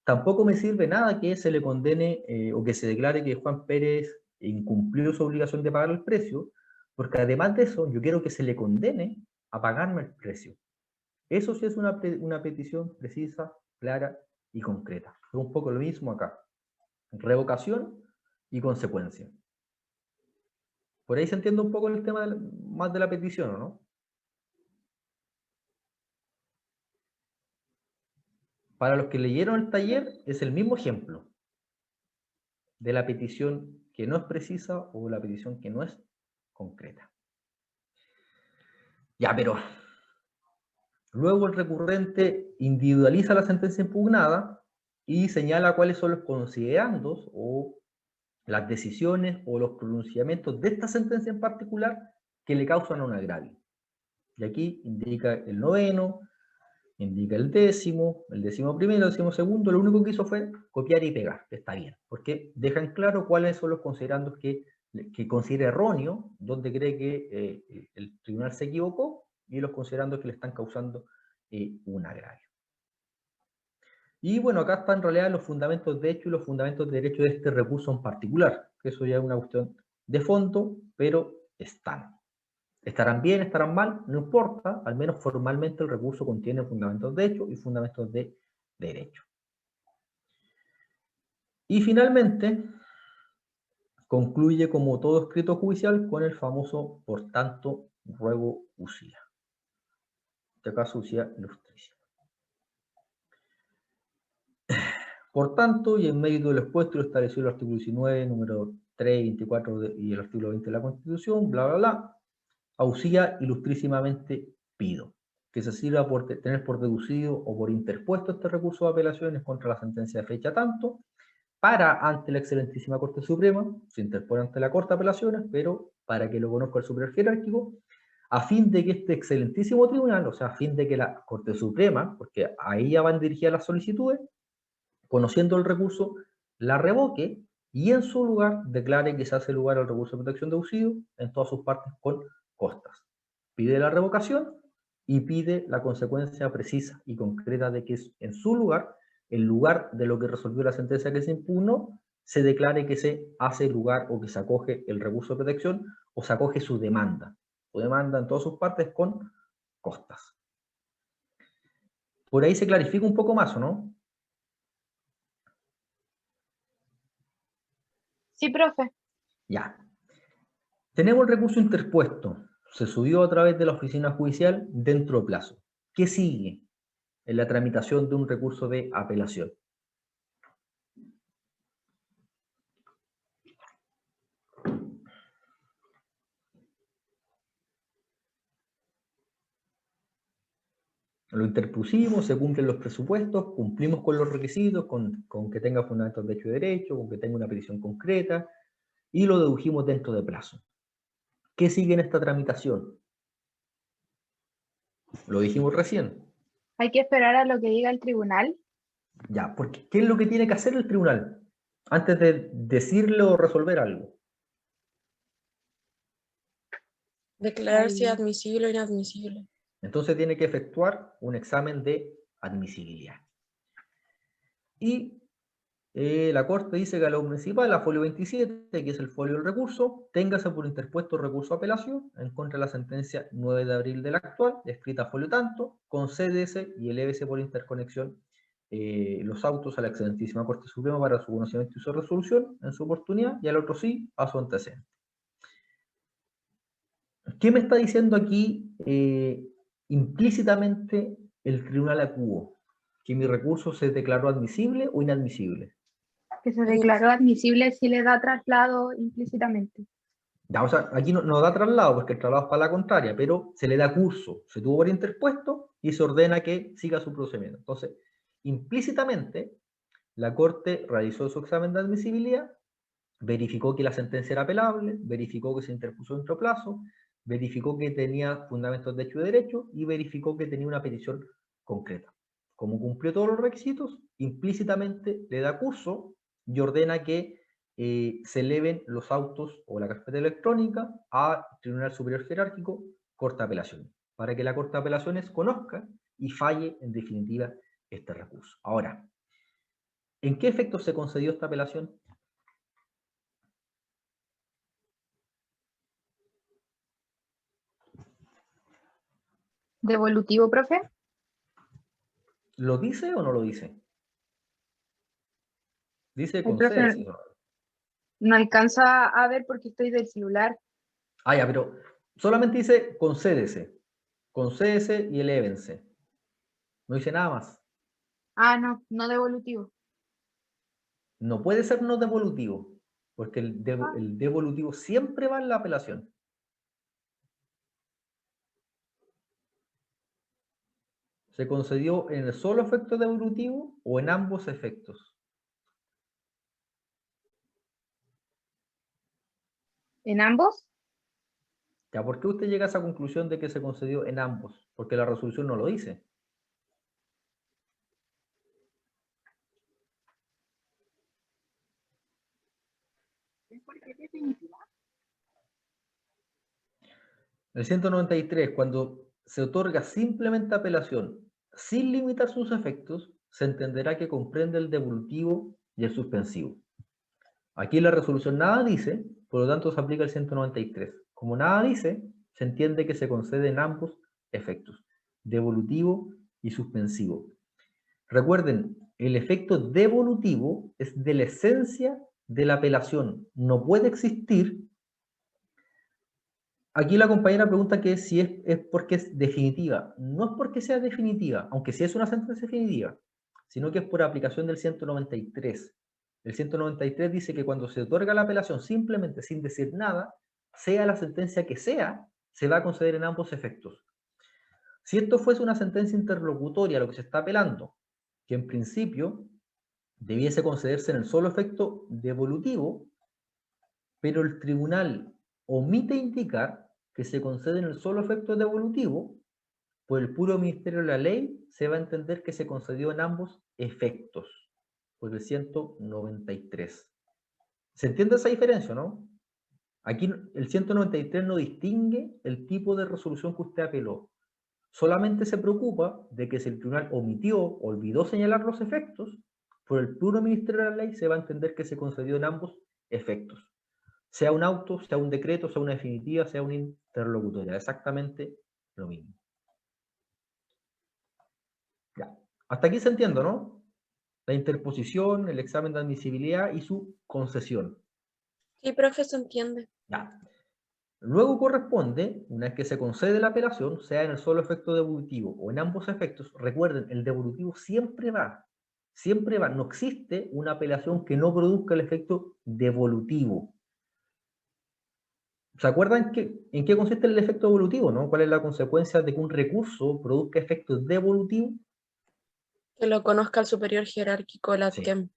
Speaker 1: Tampoco me sirve nada que se le condene o que se declare que Juan Pérez incumplió su obligación de pagar el precio, porque además de eso, yo quiero que se le condene a pagarme el precio. Eso sí es una petición precisa, clara y concreta. Es un poco lo mismo acá. Revocación y consecuencia. Por ahí se entiende un poco el tema más de la petición, ¿o no? Para los que leyeron el taller, es el mismo ejemplo de la petición que no es precisa o la petición que no es concreta. Ya, pero luego el recurrente individualiza la sentencia impugnada y señala cuáles son los considerandos o las decisiones o los pronunciamientos de esta sentencia en particular que le causan un agravio. Y aquí indica el noveno, indica el décimo primero, el 12º, lo único que hizo fue copiar y pegar, está bien, porque dejan claro cuáles son los considerandos que considera erróneo, donde cree que el tribunal se equivocó, y los considerandos que le están causando un agravio. Y bueno, acá están en realidad los fundamentos de hecho y los fundamentos de derecho de este recurso en particular, que eso ya es una cuestión de fondo, pero están. Estarán bien, estarán mal, no importa, al menos formalmente el recurso contiene fundamentos de hecho y fundamentos de derecho. Y finalmente, concluye como todo escrito judicial con el famoso por tanto ruego usía. En este caso usía ilustrísima. Por tanto, y en mérito del expuesto lo estableció el artículo 19, número 3, 24 y el artículo 20 de la Constitución, bla, bla, bla, ausía ilustrísimamente pido que se sirva por tener por deducido o por interpuesto este recurso de apelaciones contra la sentencia de fecha tanto, para ante la excelentísima Corte Suprema, se interpone ante la Corte de Apelaciones, pero para que lo conozca el superior jerárquico, a fin de que este excelentísimo tribunal, o sea, a fin de que la Corte Suprema, porque ahí ya van dirigidas las solicitudes, conociendo el recurso, la revoque y en su lugar declare que se hace lugar al recurso de protección deducido en todas sus partes con costas. Pide la revocación y pide la consecuencia precisa y concreta de que en su lugar, en lugar de lo que resolvió la sentencia que se impugnó, se declare que se hace lugar o que se acoge el recurso de protección o se acoge su demanda en todas sus partes con costas. Por ahí se clarifica un poco más, ¿o no?
Speaker 2: Sí, profe.
Speaker 1: Ya. Tenemos el recurso interpuesto. Se subió a través de la oficina judicial dentro de plazo. ¿Qué sigue en la tramitación de un recurso de apelación? Lo interpusimos, se cumplen los presupuestos, cumplimos con los requisitos, con que tenga fundamentos de hecho y derecho, con que tenga una petición concreta, y lo dedujimos dentro de plazo. ¿Qué sigue en esta tramitación? Lo dijimos recién.
Speaker 2: Hay que esperar a lo que diga el tribunal.
Speaker 1: Ya, porque ¿qué es lo que tiene que hacer el tribunal antes de decirle o resolver algo?
Speaker 3: Declarar si es admisible o inadmisible.
Speaker 1: Entonces tiene que efectuar un examen de admisibilidad. Y la Corte dice que a lo municipal, a folio 27, que es el folio del recurso, téngase por interpuesto recurso de apelación en contra de la sentencia 9 de abril del actual, escrita a folio tanto, concédese y elévese por interconexión los autos a la excelentísima Corte Suprema para su conocimiento y su resolución en su oportunidad, y al otro sí, a su antecedente. ¿Qué me está diciendo aquí implícitamente el tribunal acuo? ¿Que mi recurso se declaró admisible o inadmisible?
Speaker 2: Que se declaró admisible si le da traslado implícitamente.
Speaker 1: Ya, o sea, aquí no da traslado, porque el traslado es para la contraria, pero se le da curso, se tuvo por interpuesto y se ordena que siga su procedimiento. Entonces, implícitamente, la Corte realizó su examen de admisibilidad, verificó que la sentencia era apelable, verificó que se interpuso dentro de plazo, verificó que tenía fundamentos de hecho y derecho y verificó que tenía una petición concreta. Como cumplió todos los requisitos, implícitamente le da curso y ordena que se eleven los autos o la carpeta electrónica a Tribunal Superior Jerárquico, Corte de Apelaciones, para que la Corte de Apelaciones conozca y falle en definitiva este recurso. Ahora, ¿en qué efectos se concedió esta apelación?
Speaker 2: ¿Devolutivo, profe?
Speaker 1: ¿Lo dice o no lo dice? Dice
Speaker 2: El profe
Speaker 1: concede.
Speaker 2: no alcanza a ver porque estoy del celular.
Speaker 1: Ah, ya, pero solamente dice concédese. Concédese y elévense. No dice nada más.
Speaker 2: Ah, no, no devolutivo.
Speaker 1: No puede ser no devolutivo, porque el devolutivo siempre va en la apelación. ¿Se concedió en el solo efecto devolutivo o en ambos efectos?
Speaker 2: ¿En ambos?
Speaker 1: Ya, ¿por qué usted llega a esa conclusión de que se concedió en ambos? Porque la resolución no lo dice. El 193, cuando se otorga simplemente apelación sin limitar sus efectos, se entenderá que comprende el devolutivo y el suspensivo. Aquí la resolución nada dice, por lo tanto se aplica el 193. Como nada dice, se entiende que se concede en ambos efectos, devolutivo y suspensivo. Recuerden, el efecto devolutivo es de la esencia de la apelación. No puede existir. Aquí la compañera pregunta que si es porque es definitiva. No es porque sea definitiva, aunque sí es una sentencia definitiva, sino que es por aplicación del 193. El 193 dice que cuando se otorga la apelación simplemente sin decir nada, sea la sentencia que sea, se va a conceder en ambos efectos. Si esto fuese una sentencia interlocutoria, lo que se está apelando, que en principio debiese concederse en el solo efecto devolutivo, pero el tribunal omite indicar que se concede en el solo efecto devolutivo, por el puro ministerio de la ley se va a entender que se concedió en ambos efectos, por el 193. ¿Se entiende esa diferencia, no? Aquí el 193 no distingue el tipo de resolución que usted apeló. Solamente se preocupa de que si el tribunal omitió, olvidó señalar los efectos, por el puro ministerio de la ley se va a entender que se concedió en ambos efectos. Sea un auto, sea un decreto, sea una definitiva, sea una interlocutoria. Exactamente lo mismo. Ya. Hasta aquí se entiende, ¿no? La interposición, el examen de admisibilidad y su concesión.
Speaker 3: Sí, profe, se entiende.
Speaker 1: Ya. Luego corresponde, una vez que se concede la apelación, sea en el solo efecto devolutivo o en ambos efectos, recuerden, el devolutivo siempre va, no existe una apelación que no produzca el efecto devolutivo. ¿Se acuerdan en qué consiste el efecto devolutivo, no? ¿Cuál es la consecuencia de que un recurso produzca efectos devolutivos?
Speaker 3: Que lo conozca el superior jerárquico, el
Speaker 1: Sí.
Speaker 3: ADCEM.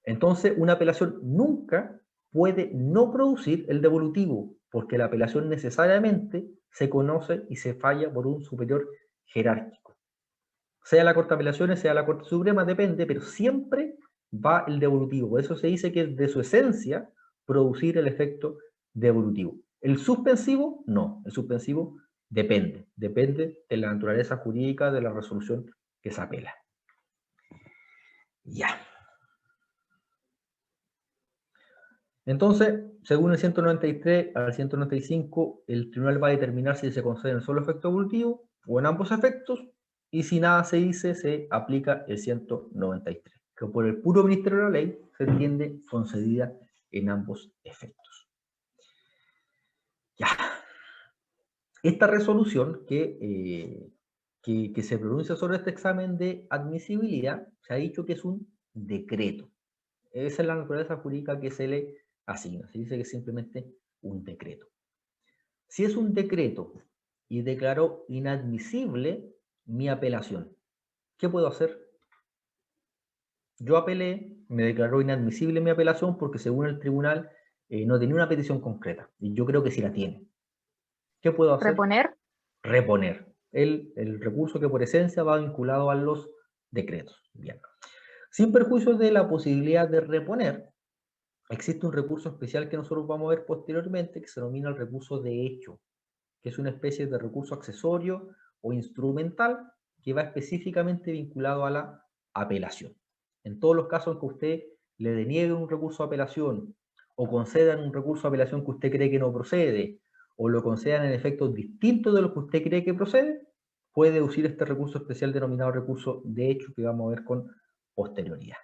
Speaker 1: Entonces, una apelación nunca puede no producir el devolutivo, porque la apelación necesariamente se conoce y se falla por un superior jerárquico. Sea la Corte de Apelaciones, sea la Corte Suprema, depende, pero siempre va el devolutivo. Por eso se dice que es de su esencia producir el efecto devolutivo. El suspensivo, no. El suspensivo depende de la naturaleza jurídica de la resolución que se apela. Ya. Entonces, según el 193 al 195, el tribunal va a determinar si se concede en el solo efecto devolutivo o en ambos efectos, y si nada se dice, se aplica el 193, que por el puro ministerio de la ley se entiende concedida en ambos efectos. Ya. Esta resolución que se pronuncia sobre este examen de admisibilidad, se ha dicho que es un decreto. Esa es la naturaleza jurídica que se le asigna. Se dice que es simplemente un decreto. Si es un decreto y declaró inadmisible mi apelación, ¿qué puedo hacer? Yo apelé, me declaró inadmisible mi apelación porque según el tribunal no tenía una petición concreta. Y yo creo que sí la tiene. ¿Qué puedo hacer?
Speaker 2: ¿Reponer?
Speaker 1: Reponer. El recurso que por esencia va vinculado a los decretos. Bien. Sin perjuicio de la posibilidad de reponer, existe un recurso especial que nosotros vamos a ver posteriormente que se denomina el recurso de hecho, que es una especie de recurso accesorio o instrumental que va específicamente vinculado a la apelación. En todos los casos en que usted le deniegue un recurso de apelación o concedan un recurso de apelación que usted cree que no procede o lo concedan en efectos distintos de los que usted cree que procede, puede usar este recurso especial denominado recurso de hecho que vamos a ver con posterioridad.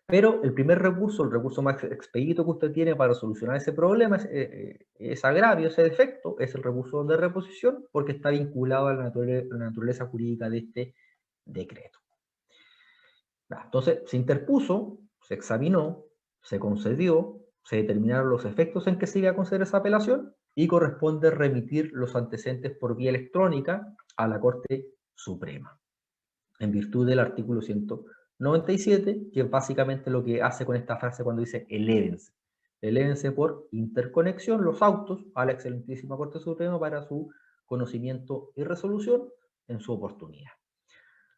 Speaker 1: Pero el primer recurso, el recurso más expedito que usted tiene para solucionar ese problema, ese agravio, ese defecto, es el recurso de reposición, porque está vinculado a la naturaleza jurídica de este decreto. Entonces, se interpuso, se examinó, se concedió, se determinaron los efectos en que se iba a conceder esa apelación y corresponde remitir los antecedentes por vía electrónica a la Corte Suprema, en virtud del artículo 197, que es básicamente lo que hace con esta frase cuando dice elévense. Elévense por interconexión los autos a la excelentísima Corte Suprema para su conocimiento y resolución en su oportunidad.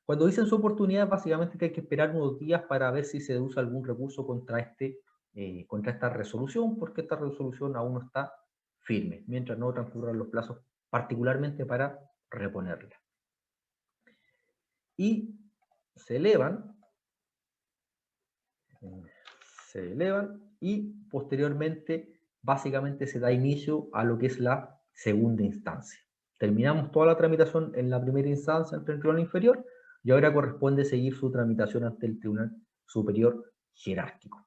Speaker 1: Cuando dicen su oportunidad, básicamente que hay que esperar unos días para ver si se deduce algún recurso contra esta resolución, porque esta resolución aún no está firme, mientras no transcurran los plazos, particularmente para reponerla. Y se elevan y posteriormente, básicamente se da inicio a lo que es la segunda instancia. Terminamos toda la tramitación en la primera instancia ante el Tribunal Inferior, y ahora corresponde seguir su tramitación ante el Tribunal Superior Jerárquico.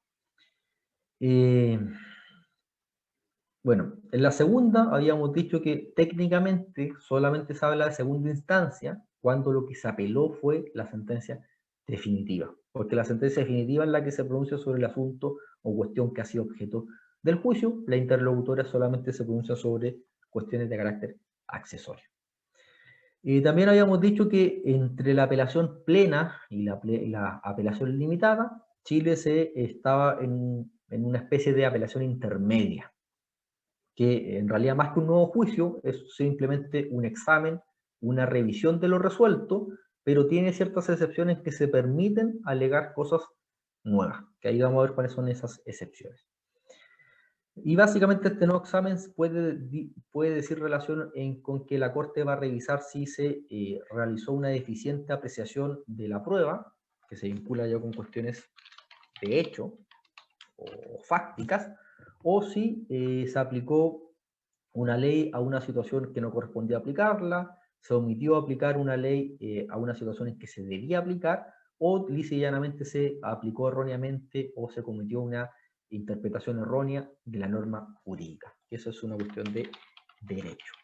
Speaker 1: Bueno, en la segunda habíamos dicho que técnicamente solamente se habla de segunda instancia cuando lo que se apeló fue la sentencia definitiva, porque la sentencia definitiva es la que se pronuncia sobre el asunto o cuestión que ha sido objeto del juicio. La interlocutora solamente se pronuncia sobre cuestiones de carácter accesorio. También habíamos dicho que entre la apelación plena y la apelación limitada, Chile estaba en una especie de apelación intermedia, que en realidad más que un nuevo juicio es simplemente un examen, una revisión de lo resuelto, pero tiene ciertas excepciones que se permiten alegar cosas nuevas, que ahí vamos a ver cuáles son esas excepciones. Y básicamente este nuevo examen puede decir relación con que la Corte va a revisar si se realizó una deficiente apreciación de la prueba, que se vincula ya con cuestiones de hecho o fácticas, o si se aplicó una ley a una situación que no correspondía aplicarla, se omitió aplicar una ley a una situación en que se debía aplicar, o lisa y llanamente se aplicó erróneamente o se cometió una interpretación errónea de la norma jurídica. Eso es una cuestión de derecho.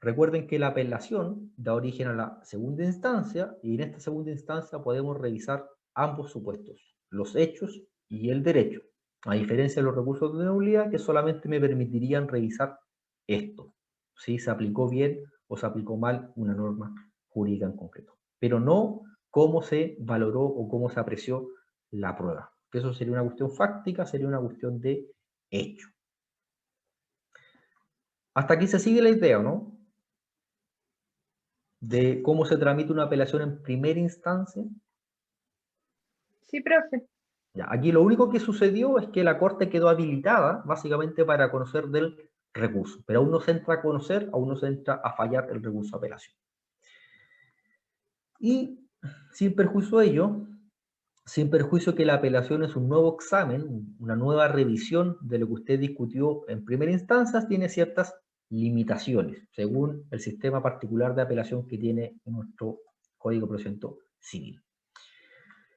Speaker 1: Recuerden que la apelación da origen a la segunda instancia, y en esta segunda instancia podemos revisar ambos supuestos, los hechos y el derecho, a diferencia de los recursos de nulidad que solamente me permitirían revisar esto, si se aplicó bien o se aplicó mal una norma jurídica en concreto, pero no cómo se valoró o cómo se apreció la prueba. Eso sería una cuestión fáctica, sería una cuestión de hecho. Hasta aquí se sigue la idea, ¿no? De cómo se tramita una apelación en primera instancia.
Speaker 2: Sí, profe.
Speaker 1: Ya, aquí lo único que sucedió es que la Corte quedó habilitada básicamente para conocer del recurso, pero aún no se entra a conocer, aún no se entra a fallar el recurso de apelación. Y sin perjuicio de ello, sin perjuicio que la apelación es un nuevo examen, una nueva revisión de lo que usted discutió en primera instancia, tiene ciertas limitaciones, según el sistema particular de apelación que tiene nuestro Código de Procedimiento Civil.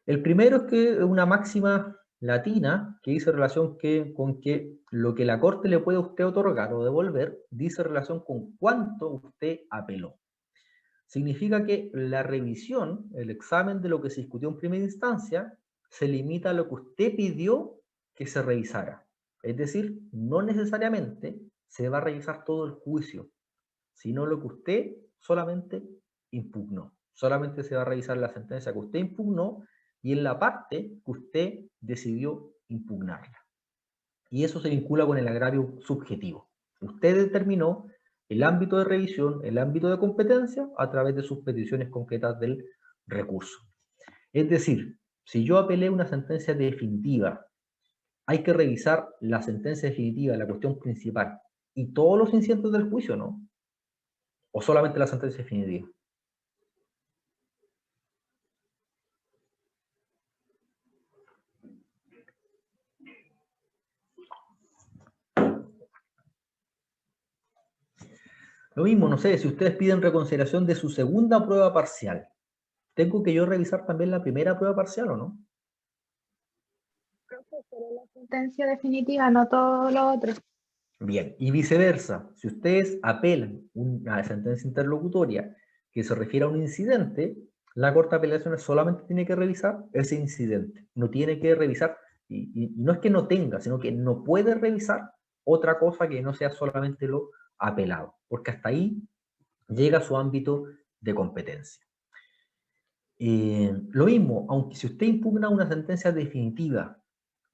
Speaker 1: El primero es que es una máxima latina que dice relación con que lo que la Corte le puede a usted otorgar o devolver, dice relación con cuánto usted apeló. Significa que la revisión, el examen de lo que se discutió en primera instancia, se limita a lo que usted pidió que se revisara. Es decir, no necesariamente se va a revisar todo el juicio, sino lo que usted solamente impugnó. Solamente se va a revisar la sentencia que usted impugnó y en la parte que usted decidió impugnarla. Y eso se vincula con el agravio subjetivo. Usted determinó el ámbito de revisión, el ámbito de competencia, a través de sus peticiones concretas del recurso. Es decir, si yo apelé una sentencia definitiva, hay que revisar la sentencia definitiva, la cuestión principal, y todos los incidentes del juicio, ¿no? ¿O solamente la sentencia definitiva? Lo mismo, no sé, si ustedes piden reconsideración de su segunda prueba parcial, ¿tengo que yo revisar también la primera prueba parcial o no?
Speaker 2: la sentencia definitiva, no todo lo otro.
Speaker 1: Bien, y viceversa, si ustedes apelan una sentencia interlocutoria que se refiere a un incidente, la Corte de Apelaciones solamente tiene que revisar ese incidente, no tiene que revisar, y no es que no tenga, sino que no puede revisar otra cosa que no sea solamente lo apelado, porque hasta ahí llega su ámbito de competencia. Lo mismo, aunque si usted impugna una sentencia definitiva,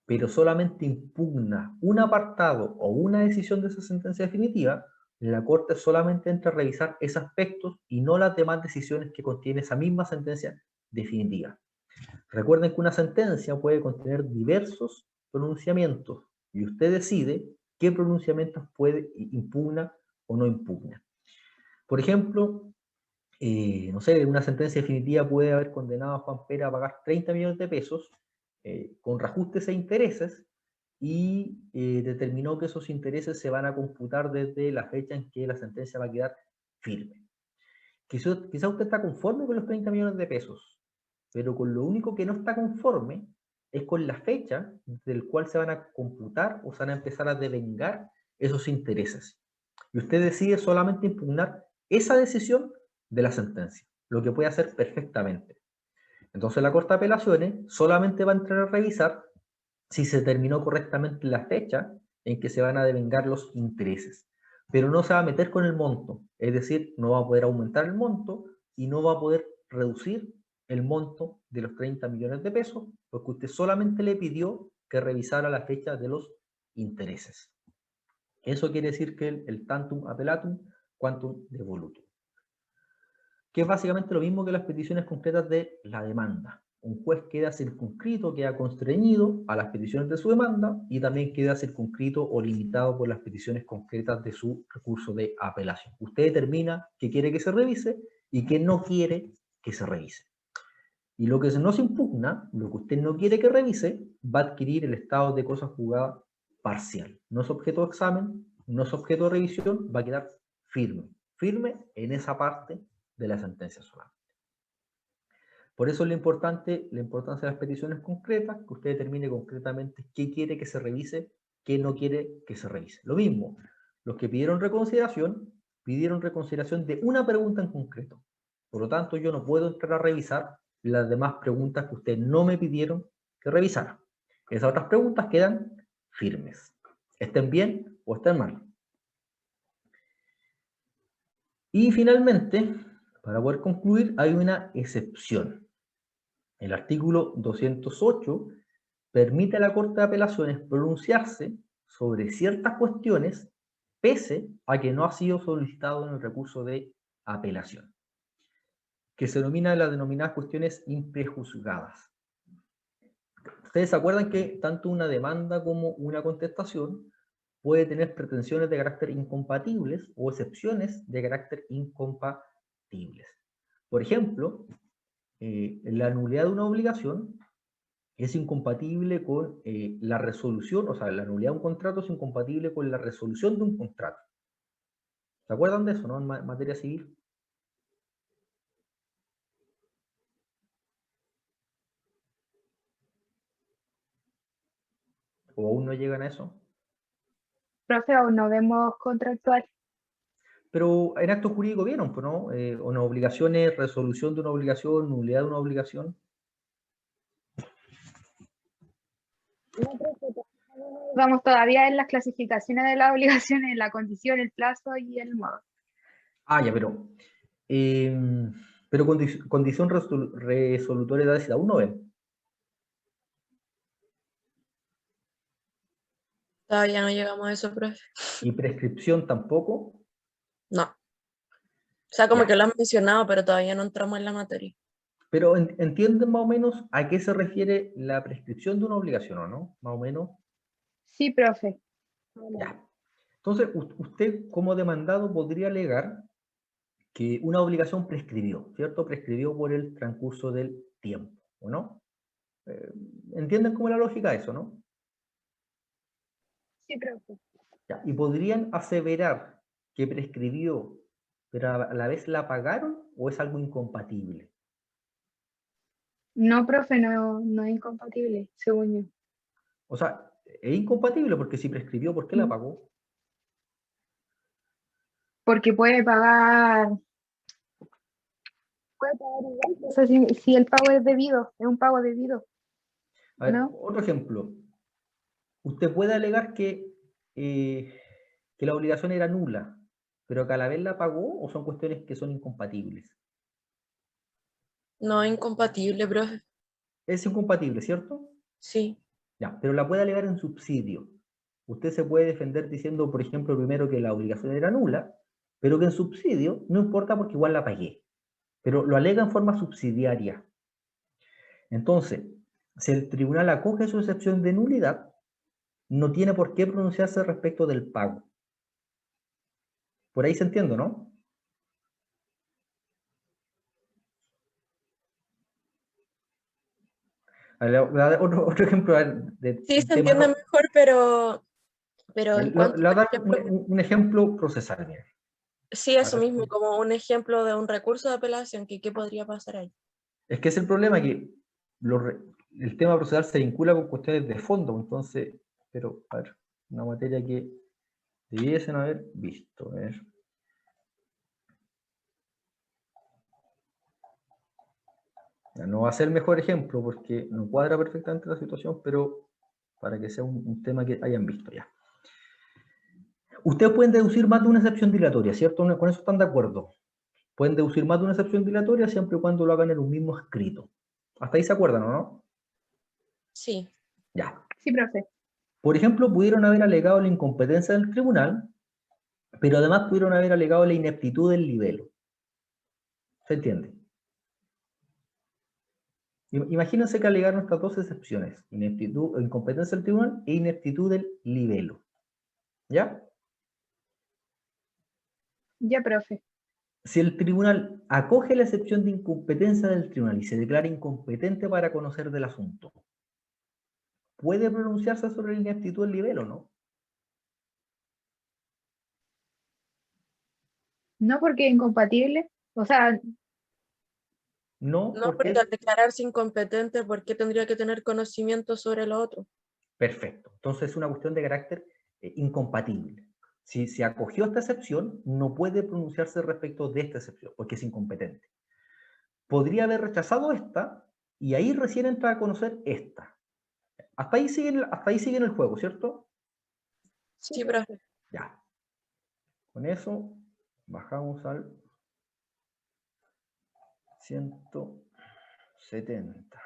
Speaker 1: pero solamente impugna un apartado o una decisión de esa sentencia definitiva, la Corte solamente entra a revisar esos aspectos y no las demás decisiones que contiene esa misma sentencia definitiva. Recuerden que una sentencia puede contener diversos pronunciamientos y usted decide qué pronunciamientos puede impugna o no impugna. Por ejemplo, no sé, una sentencia definitiva puede haber condenado a Juan Pera a pagar 30 millones de pesos con reajustes e intereses y determinó que esos intereses se van a computar desde la fecha en que la sentencia va a quedar firme. Quizá usted está conforme con los 30 millones de pesos, pero con lo único que no está conforme es con la fecha del cual se van a computar o se van a empezar a devengar esos intereses. Y usted decide solamente impugnar esa decisión de la sentencia, lo que puede hacer perfectamente. Entonces la Corte de Apelaciones solamente va a entrar a revisar si se terminó correctamente la fecha en que se van a devengar los intereses, pero no se va a meter con el monto, es decir, no va a poder aumentar el monto y no va a poder reducir el monto de los 30 millones de pesos, porque usted solamente le pidió que revisara la fecha de los intereses. Eso quiere decir que el tantum appellatum quantum devolutum, que es básicamente lo mismo que las peticiones concretas de la demanda. Un juez queda circunscrito, queda constreñido a las peticiones de su demanda y también queda circunscrito o limitado por las peticiones concretas de su recurso de apelación. Usted determina qué quiere que se revise y qué no quiere que se revise. Y lo que no se impugna, lo que usted no quiere que revise, va a adquirir el estado de cosas juzgadas parcial. No es objeto de examen, no es objeto de revisión, va a quedar firme. Firme en esa parte de la sentencia solamente. Por eso es la importancia de las peticiones concretas, que usted determine concretamente qué quiere que se revise, qué no quiere que se revise. Lo mismo, los que pidieron reconsideración de una pregunta en concreto. Por lo tanto, yo no puedo entrar a revisar las demás preguntas que ustedes no me pidieron que revisara. Esas otras preguntas quedan firmes. Estén bien o estén mal. Y finalmente, para poder concluir, hay una excepción. El artículo 208 permite a la Corte de Apelaciones pronunciarse sobre ciertas cuestiones pese a que no ha sido solicitado en el recurso de apelación, que se denomina las denominadas cuestiones imprejuzgadas. Ustedes se acuerdan que tanto una demanda como una contestación puede tener pretensiones de carácter incompatibles o excepciones de carácter incompatibles. Por ejemplo, la nulidad de una obligación es incompatible con la resolución, o sea, la nulidad de un contrato es incompatible con la resolución de un contrato. ¿Se acuerdan de eso, no? En materia civil. ¿O aún no llegan a eso?
Speaker 2: Profe, aún no vemos contractual.
Speaker 1: Pero en acto jurídico vieron, pues, ¿no? Una obligación es resolución de una obligación, nulidad de una obligación.
Speaker 2: Vamos todavía en las clasificaciones de las obligaciones, la condición, el plazo y el modo.
Speaker 1: Ah, ya, pero condición resolutoria de la aún no ven.
Speaker 3: Todavía no llegamos a eso, profe.
Speaker 1: Y prescripción tampoco.
Speaker 3: No. O sea, como
Speaker 1: Ya.
Speaker 3: que lo han mencionado, pero todavía no entramos en la materia.
Speaker 1: Pero entienden más o menos a qué se refiere la prescripción de una obligación, ¿o no? Más o menos.
Speaker 2: Sí, profe.
Speaker 1: Ya. Entonces, usted como demandado podría alegar que una obligación prescribió, ¿cierto? Prescribió por el transcurso del tiempo, ¿o no? ¿Entienden cómo es la lógica de eso, no?
Speaker 2: Sí, profe.
Speaker 1: Ya. Y podrían aseverar que prescribió, pero a la vez la pagaron, o es algo incompatible.
Speaker 2: No, profe, no es incompatible, según yo.
Speaker 1: O sea, es incompatible porque si prescribió, ¿por qué la pagó?
Speaker 2: Porque puede pagar igual. O sea, si el pago es debido, es un pago debido,
Speaker 1: A ver,
Speaker 2: ¿no?
Speaker 1: otro ejemplo. Usted puede alegar que la obligación era nula, pero que a la vez la pagó o son cuestiones que son incompatibles.
Speaker 3: No es incompatible, profe.
Speaker 1: Es incompatible, ¿cierto?
Speaker 3: Sí.
Speaker 1: Ya, pero la puede alegar en subsidio. Usted se puede defender diciendo, por ejemplo, primero que la obligación era nula, pero que en subsidio no importa porque igual la pagué. Pero lo alega en forma subsidiaria. Entonces, si el tribunal acoge su excepción de nulidad, no tiene por qué pronunciarse respecto del pago. Por ahí se entiende, ¿no? Voy a dar otro ejemplo de
Speaker 3: Sí, se
Speaker 1: tema.
Speaker 3: entiende mejor, pero en
Speaker 1: Le voy
Speaker 3: cuanto,
Speaker 1: a
Speaker 3: por
Speaker 1: dar
Speaker 3: ejemplo,
Speaker 1: un ejemplo procesal. Mira.
Speaker 3: sí,
Speaker 1: A
Speaker 3: eso
Speaker 1: ver.
Speaker 3: mismo, como un ejemplo de un recurso de apelación, que qué podría pasar ahí.
Speaker 1: Es que es el problema que el tema procesal se vincula con cuestiones de fondo, entonces, pero, a ver, una materia que debiesen haber visto. A ver. No va a ser el mejor ejemplo porque no cuadra perfectamente la situación, pero para que sea un tema que hayan visto ya. Ustedes pueden deducir más de una excepción dilatoria, ¿cierto? Con eso están de acuerdo. Pueden deducir más de una excepción dilatoria siempre y cuando lo hagan en un mismo escrito. Hasta ahí se acuerdan, ¿o no?
Speaker 3: Sí.
Speaker 1: Ya.
Speaker 2: Sí, profe.
Speaker 1: Por ejemplo, pudieron haber alegado la incompetencia del tribunal, pero además pudieron haber alegado la ineptitud del libelo. ¿Se entiende? Imagínense que alegaron estas dos excepciones, incompetencia del tribunal e ineptitud del libelo. ¿Ya?
Speaker 2: Ya, profe.
Speaker 1: Si el tribunal acoge la excepción de incompetencia del tribunal y se declara incompetente para conocer del asunto, ¿puede pronunciarse sobre la ineptitud del libelo o no?
Speaker 2: No porque es incompatible. O sea,
Speaker 1: No,
Speaker 3: No,
Speaker 1: porque
Speaker 3: porque
Speaker 1: es
Speaker 3: al declararse incompetente, ¿por qué tendría que tener conocimiento sobre lo otro?
Speaker 1: perfecto. Entonces es una cuestión de carácter incompatible. Si se acogió esta excepción, no puede pronunciarse respecto de esta excepción, porque es incompetente. Podría haber rechazado esta y ahí recién entra a conocer esta. Hasta ahí siguen el juego, ¿cierto?
Speaker 3: Sí, profe.
Speaker 1: Ya. Con eso bajamos al 170.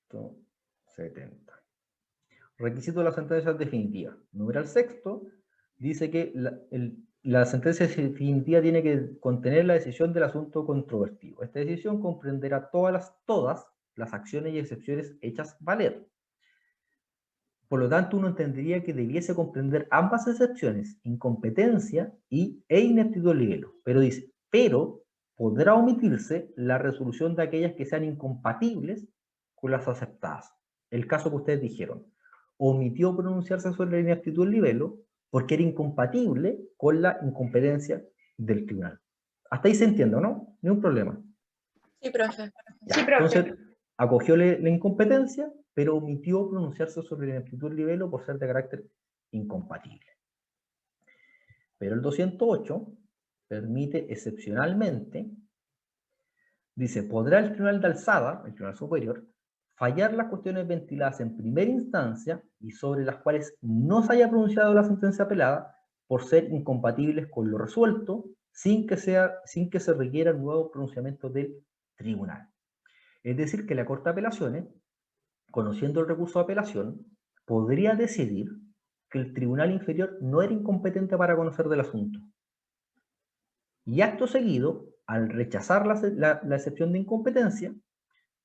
Speaker 1: 170. Requisito de la sentencia definitiva. Numeral sexto dice que la sentencia definitiva tiene que contener la decisión del asunto controvertido. Esta decisión comprenderá todas las acciones y excepciones hechas valer. Por lo tanto, uno entendería que debiese comprender ambas excepciones, incompetencia e ineptitud del libelo. Pero dice, pero podrá omitirse la resolución de aquellas que sean incompatibles con las aceptadas. El caso que ustedes dijeron, omitió pronunciarse sobre la ineptitud del libelo porque era incompatible con la incompetencia del tribunal. Hasta ahí se entiende, ¿no? Ni un problema.
Speaker 3: Sí, profe.
Speaker 1: Ya,
Speaker 2: sí, profe.
Speaker 1: entonces, acogió la incompetencia, pero omitió pronunciarse sobre la ineptitud del libelo por ser de carácter incompatible. Pero el 208 permite excepcionalmente, dice, podrá el tribunal de alzada, el tribunal superior, fallar las cuestiones ventiladas en primera instancia y sobre las cuales no se haya pronunciado la sentencia apelada por ser incompatibles con lo resuelto sin que se requiera un nuevo pronunciamiento del tribunal. Es decir, que la Corte de Apelaciones, conociendo el recurso de apelación, podría decidir que el tribunal inferior no era incompetente para conocer del asunto. Y acto seguido, al rechazar la excepción de incompetencia,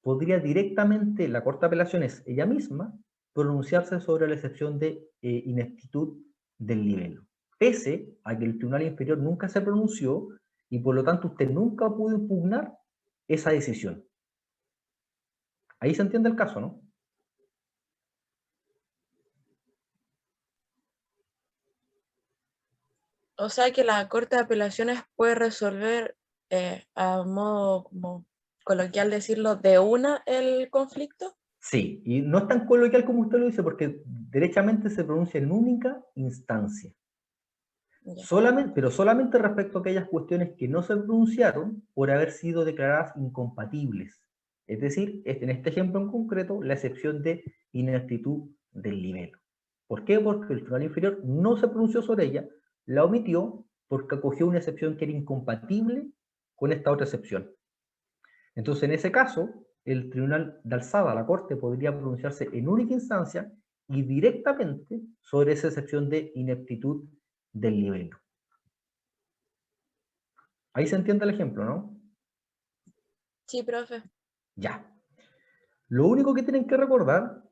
Speaker 1: podría directamente la Corte de Apelaciones ella misma pronunciarse sobre la excepción de ineptitud del libelo, pese a que el tribunal inferior nunca se pronunció y por lo tanto usted nunca pudo impugnar esa decisión. Ahí se entiende el caso, ¿no?
Speaker 3: O sea que la Corte de Apelaciones puede resolver a modo como coloquial decirlo, de una el conflicto.
Speaker 1: Sí, y no es tan coloquial como usted lo dice, porque derechamente se pronuncia en única instancia.
Speaker 3: Ya.
Speaker 1: Pero solamente respecto a aquellas cuestiones que no se pronunciaron por haber sido declaradas incompatibles. Es decir, en este ejemplo en concreto, la excepción de ineptitud del libelo. ¿Por qué? Porque el tribunal inferior no se pronunció sobre ella, la omitió porque acogió una excepción que era incompatible con esta otra excepción. Entonces, en ese caso, el tribunal de alzada, la corte, podría pronunciarse en única instancia y directamente sobre esa excepción de ineptitud del libelo. Ahí se entiende el ejemplo, ¿no?
Speaker 3: Sí, profe.
Speaker 1: Ya. Lo único que tienen que recordar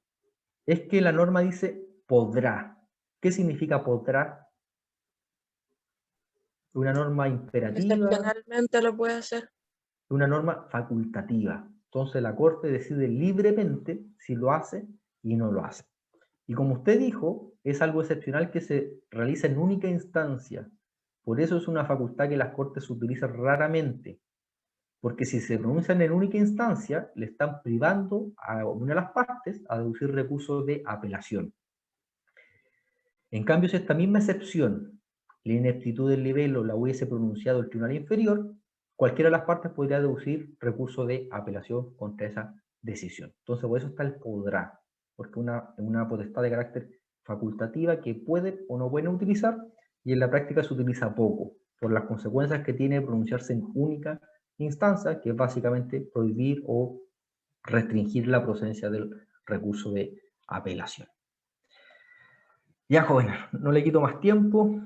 Speaker 1: es que la norma dice podrá. ¿Qué significa podrá? Una norma imperativa,
Speaker 3: Excepcionalmente lo puede hacer.
Speaker 1: una norma facultativa. Entonces la Corte decide libremente si lo hace y no lo hace. Y como usted dijo, es algo excepcional que se realiza en única instancia. Por eso es una facultad que las Cortes utilizan raramente. Porque si se pronuncian en única instancia, le están privando a una de las partes a deducir recursos de apelación. En cambio, si esta misma excepción, la ineptitud del libelo, la hubiese pronunciado el tribunal inferior, cualquiera de las partes podría deducir recurso de apelación contra esa decisión. Entonces, por eso está el podrá, porque es una potestad de carácter facultativa que puede o no pueden utilizar, y en la práctica se utiliza poco, por las consecuencias que tiene pronunciarse en única instancia, que es básicamente prohibir o restringir la procedencia del recurso de apelación. Ya, jóvenes, no le quito más tiempo,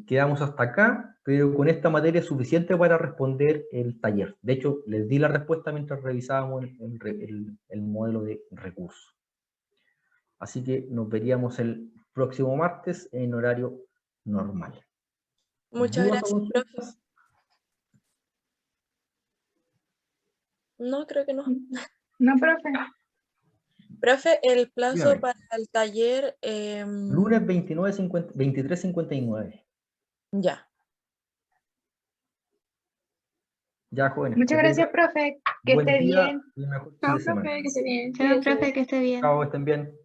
Speaker 1: quedamos hasta acá, pero con esta materia es suficiente para responder el taller. De hecho, les di la respuesta mientras revisábamos el modelo de recurso. Así que nos veríamos el próximo martes en horario normal.
Speaker 3: Muchas
Speaker 1: ¿Dudas o
Speaker 3: gracias, profe.
Speaker 1: consultas?
Speaker 3: No, creo que no.
Speaker 2: No, profe.
Speaker 3: Profe, el plazo
Speaker 1: Dígame.
Speaker 3: para el taller...
Speaker 1: Lunes 23:59.
Speaker 3: Ya.
Speaker 1: Ya, jóvenes.
Speaker 2: Muchas
Speaker 1: que
Speaker 2: gracias,
Speaker 1: tengan
Speaker 2: profe. Que
Speaker 1: buen
Speaker 2: esté
Speaker 1: día
Speaker 2: bien.
Speaker 1: y mejor fin
Speaker 2: Chao,
Speaker 1: de semana.
Speaker 2: profe, que esté bien.
Speaker 4: Chao, profe, que esté bien.
Speaker 1: Chao, estén bien.